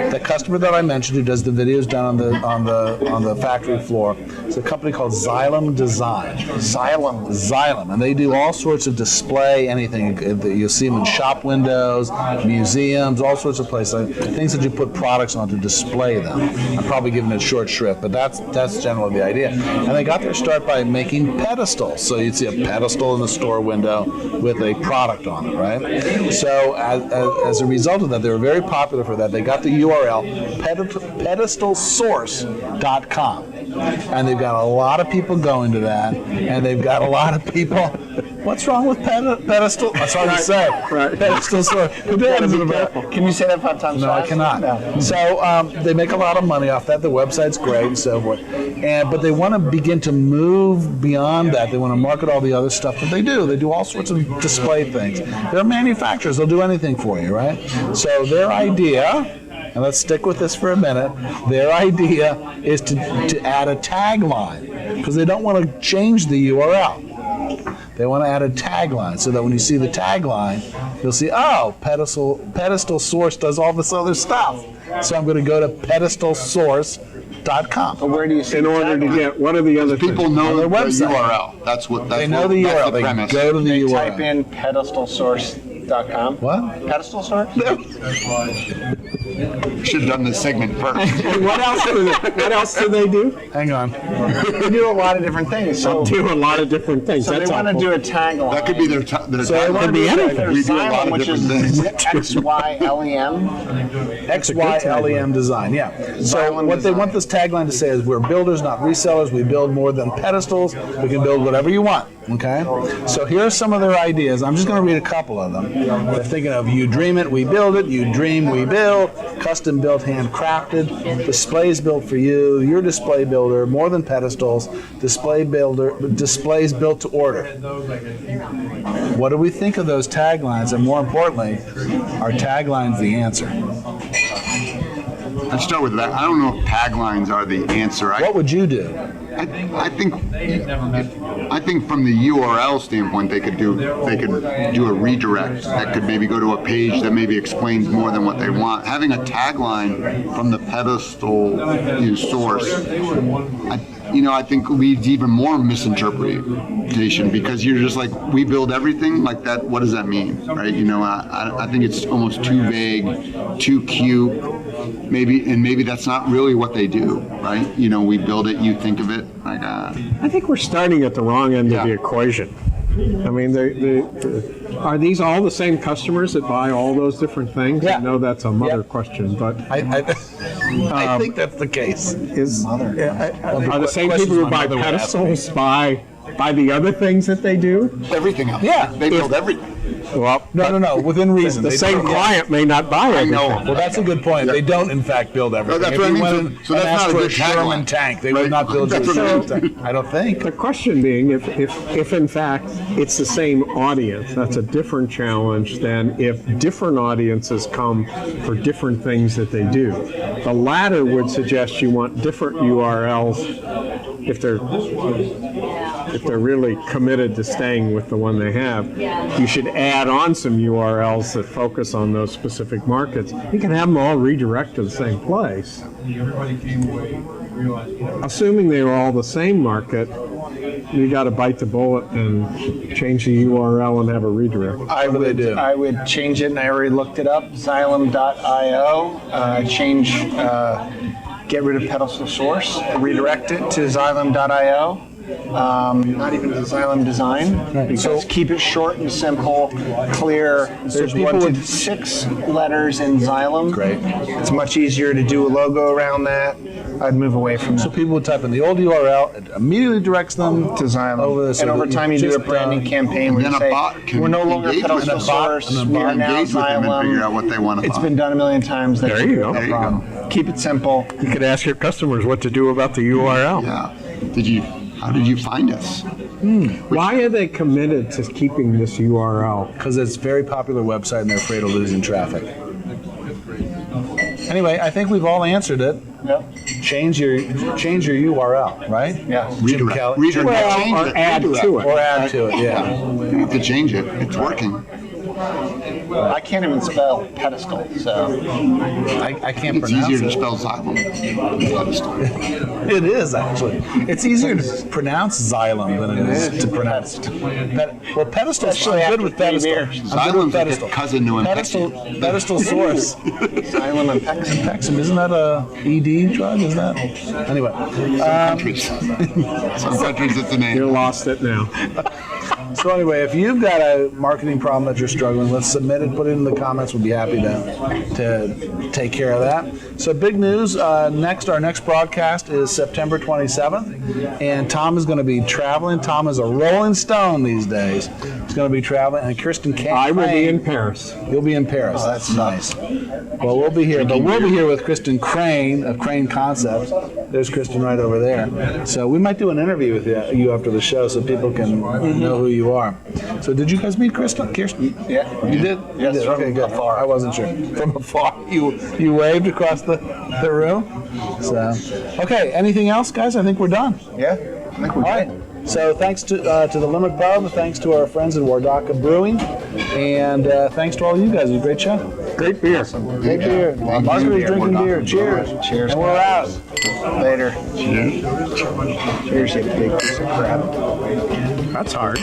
[SPEAKER 2] the customer that I mentioned who does the videos down on the factory floor. It's a company called Xylem Design. Xylem, and they do all sorts of display, anything. You'll see them in shop windows, museums, all sorts of places. Things that you put products on to display them. I'm probably giving it short shrift, but that's generally the idea. And they got their start by making pedestals. So you'd see a pedestal in the store window with a product on it, right? So as a result of that, they were very popular for that. They got the URL pedestalsource.com. And they've got a lot of people going to that, and they've got a lot of people. What's wrong with pedestal? That's hard to say.
[SPEAKER 4] Right.
[SPEAKER 2] Pedestal source.
[SPEAKER 5] Can you say that 5 times
[SPEAKER 2] No, I
[SPEAKER 5] fast?
[SPEAKER 2] cannot.
[SPEAKER 5] No.
[SPEAKER 2] So they make a lot of money off that. The website's great and so forth. But they want to begin to move beyond that. They want to market all the other stuff that they do. They do all sorts of display things. They're manufacturers. They'll do anything for you, right? So their idea, and let's stick with this for a minute, their idea is to add a tagline, because they don't want to change the URL. They want to add a tagline so that when you see the tagline, you'll see, oh, Pedestal Source does all this other stuff. So I'm going to go to pedestalsource.com.
[SPEAKER 5] But where do you see
[SPEAKER 4] In order to get, what are the other
[SPEAKER 3] People
[SPEAKER 4] things?
[SPEAKER 3] know
[SPEAKER 2] their
[SPEAKER 3] the
[SPEAKER 2] website.
[SPEAKER 3] URL. That's
[SPEAKER 2] They know the URL. They
[SPEAKER 3] premise.
[SPEAKER 2] go to the
[SPEAKER 5] They
[SPEAKER 2] URL.
[SPEAKER 5] type in pedestalsource.com?
[SPEAKER 2] What?
[SPEAKER 5] Pedestal source?
[SPEAKER 3] Should have done this segment first.
[SPEAKER 4] And what else do they do?
[SPEAKER 2] Hang on.
[SPEAKER 5] They do a lot of different things. So,
[SPEAKER 4] Do a lot of different things.
[SPEAKER 5] so they
[SPEAKER 4] That's
[SPEAKER 5] want to
[SPEAKER 4] helpful.
[SPEAKER 5] do a tagline.
[SPEAKER 3] That could be their
[SPEAKER 5] So they
[SPEAKER 3] tagline.
[SPEAKER 5] want to
[SPEAKER 4] be
[SPEAKER 5] do
[SPEAKER 4] anything.
[SPEAKER 3] We do a lot
[SPEAKER 5] Xylem,
[SPEAKER 3] of
[SPEAKER 5] which is
[SPEAKER 3] different
[SPEAKER 5] XYLEM.
[SPEAKER 2] XYLEM design, yeah. So
[SPEAKER 5] Xylem
[SPEAKER 2] what they
[SPEAKER 5] design.
[SPEAKER 2] want this tagline to say is, we're builders, not resellers. We build more than pedestals. We can build whatever you want, okay? So here are some of their ideas. I'm just going to read a couple of them. They're thinking of you dream it, we build it. You dream, we build. Custom built, handcrafted. Displays built for you. Your display builder. More than pedestals. Displays built to order. What do we think of those taglines? And more importantly, are taglines the answer?
[SPEAKER 3] Let's start with that. I don't know if taglines are the answer.
[SPEAKER 2] What would you do?
[SPEAKER 3] I think from the URL standpoint, they could do a redirect that could maybe go to a page that maybe explains more than what they want. Having a tagline from the pedestal source, I think leads even more misinterpretation, because you're just like, we build everything like that. What does that mean, right? I think it's almost too vague, too cute. Maybe that's not really what they do, right? We build it, you think of it like.
[SPEAKER 4] I think we're starting at the wrong end of the equation. I mean, are these all the same customers that buy all those different things?
[SPEAKER 2] Yeah.
[SPEAKER 4] I know that's a mother question, but
[SPEAKER 2] I think that's the case.
[SPEAKER 4] are the same people who buy pedestals buy the other things that they do?
[SPEAKER 3] Everything else.
[SPEAKER 2] Yeah.
[SPEAKER 3] They build everything.
[SPEAKER 4] Well,
[SPEAKER 2] No, within reason.
[SPEAKER 4] the
[SPEAKER 2] They
[SPEAKER 4] same
[SPEAKER 2] don't-
[SPEAKER 4] client may not buy everything.
[SPEAKER 2] Well, that's a good point. They don't, in fact, build everything.
[SPEAKER 3] that's
[SPEAKER 2] If
[SPEAKER 3] what I
[SPEAKER 2] you
[SPEAKER 3] mean.
[SPEAKER 2] went
[SPEAKER 3] So
[SPEAKER 2] and
[SPEAKER 3] that's
[SPEAKER 2] asked
[SPEAKER 3] not a
[SPEAKER 2] for
[SPEAKER 3] good
[SPEAKER 2] Sherman
[SPEAKER 3] tagline.
[SPEAKER 2] tank, they would
[SPEAKER 3] Right.
[SPEAKER 2] not build you a
[SPEAKER 3] That's what I
[SPEAKER 2] Sherman tank. I don't think.
[SPEAKER 4] The question being, if in fact it's the same audience, that's a different challenge than if different audiences come for different things that they do. The latter would suggest you want different URLs if they're really committed to staying with the one they have. You should add on some URLs that focus on those specific markets. You can have them all redirect to the same place. Assuming they were all the same market, you got to bite the bullet and change the URL and have a redirect.
[SPEAKER 5] I would change it, and I already looked it up. Xylem.io. Get rid of pedestal source. Redirect it to Xylem.io. Not even to Xylem design. So keep it short and simple, clear. There's
[SPEAKER 2] people
[SPEAKER 5] 1 to 6 letters in Xylem.
[SPEAKER 2] Great.
[SPEAKER 5] It's much easier to do a logo around that. I'd move away from
[SPEAKER 2] So
[SPEAKER 5] that.
[SPEAKER 2] people would type in the old URL, it immediately directs them
[SPEAKER 5] To Xylem.
[SPEAKER 2] over this.
[SPEAKER 5] And over time, you do a branding campaign where
[SPEAKER 3] Then
[SPEAKER 5] you
[SPEAKER 3] a
[SPEAKER 5] say,
[SPEAKER 3] bot can
[SPEAKER 5] we're no longer
[SPEAKER 3] engage with
[SPEAKER 5] pedestal
[SPEAKER 3] the bot,
[SPEAKER 5] source,
[SPEAKER 3] and the
[SPEAKER 5] we
[SPEAKER 3] bot
[SPEAKER 5] are now
[SPEAKER 3] engage with them and figure out
[SPEAKER 5] Xylem.
[SPEAKER 3] what they want to
[SPEAKER 5] It's
[SPEAKER 3] buy.
[SPEAKER 5] been done a million times. They
[SPEAKER 4] There
[SPEAKER 5] can
[SPEAKER 4] you
[SPEAKER 5] do it,
[SPEAKER 4] go.
[SPEAKER 5] no
[SPEAKER 3] There you
[SPEAKER 5] problem. Keep it simple.
[SPEAKER 4] You could ask your customers what to do about the URL.
[SPEAKER 3] Yeah. How did you find us?
[SPEAKER 4] Why are they committed to keeping this URL?
[SPEAKER 2] Because it's a very popular website and they're afraid of losing traffic. Anyway, I think we've all answered it.
[SPEAKER 5] Yep.
[SPEAKER 2] Change your URL, right?
[SPEAKER 5] Yeah.
[SPEAKER 3] Redirect.
[SPEAKER 2] Jim
[SPEAKER 3] Redirect.
[SPEAKER 2] Kelly-
[SPEAKER 3] Change
[SPEAKER 4] or
[SPEAKER 3] it.
[SPEAKER 4] add
[SPEAKER 3] Redirect.
[SPEAKER 4] to it.
[SPEAKER 2] Or add to it, yeah.
[SPEAKER 3] You have to change it. It's working.
[SPEAKER 5] I can't even spell pedestal, so.
[SPEAKER 2] I can't
[SPEAKER 3] It's
[SPEAKER 2] pronounce
[SPEAKER 3] easier to
[SPEAKER 2] it.
[SPEAKER 3] spell Xylem than pedestal.
[SPEAKER 2] It is, actually. It's easier to pronounce Xylem than it is to pronounce. Well, pedestal.
[SPEAKER 5] Especially
[SPEAKER 2] I'm good
[SPEAKER 5] after
[SPEAKER 2] with
[SPEAKER 5] 3
[SPEAKER 2] pedestal.
[SPEAKER 5] beers.
[SPEAKER 2] I'm good with
[SPEAKER 3] Xylem's like a
[SPEAKER 2] pedestal.
[SPEAKER 3] cousin to
[SPEAKER 2] Pedestal source.
[SPEAKER 5] Xylem and Impexium.
[SPEAKER 2] Impexium, isn't that a ED drug? Is that? Anyway.
[SPEAKER 3] Some countries it's a
[SPEAKER 4] You're
[SPEAKER 3] name.
[SPEAKER 4] lost it now.
[SPEAKER 2] So anyway, if you've got a marketing problem that you're struggling with, submit it, put it in the comments. We'll be happy to take care of that. So big news, our next broadcast is September 27th, and Tom is going to be traveling. Tom is a rolling stone these days. He's going to be traveling, and Kirsten Kane.
[SPEAKER 4] I will be in Paris.
[SPEAKER 2] You'll be in Paris. That's nice. Well, we'll be here, but we'll be here with Kristen Crane of Crane Concepts. There's Kristen right over there. So we might do an interview with you after the show, so people can know who you are. So did you guys meet Kirsten?
[SPEAKER 5] Yeah.
[SPEAKER 2] You did?
[SPEAKER 5] Yes,
[SPEAKER 2] You did.
[SPEAKER 5] from
[SPEAKER 2] Okay, good.
[SPEAKER 5] afar.
[SPEAKER 2] I wasn't sure. From afar, you waved across the room. So okay. Anything else, guys? I think we're done.
[SPEAKER 5] Yeah. I think we're
[SPEAKER 2] All right. So thanks to the Limerick Pub, thanks to our friends at Waredaca Brewing, and thanks to all you guys. It was a great show.
[SPEAKER 4] Great beer.
[SPEAKER 2] Great beer. Margaret's drinking beer. Cheers.
[SPEAKER 5] Cheers.
[SPEAKER 2] And we're out.
[SPEAKER 5] Later. Cheers, you big piece of crap.
[SPEAKER 4] That's hard.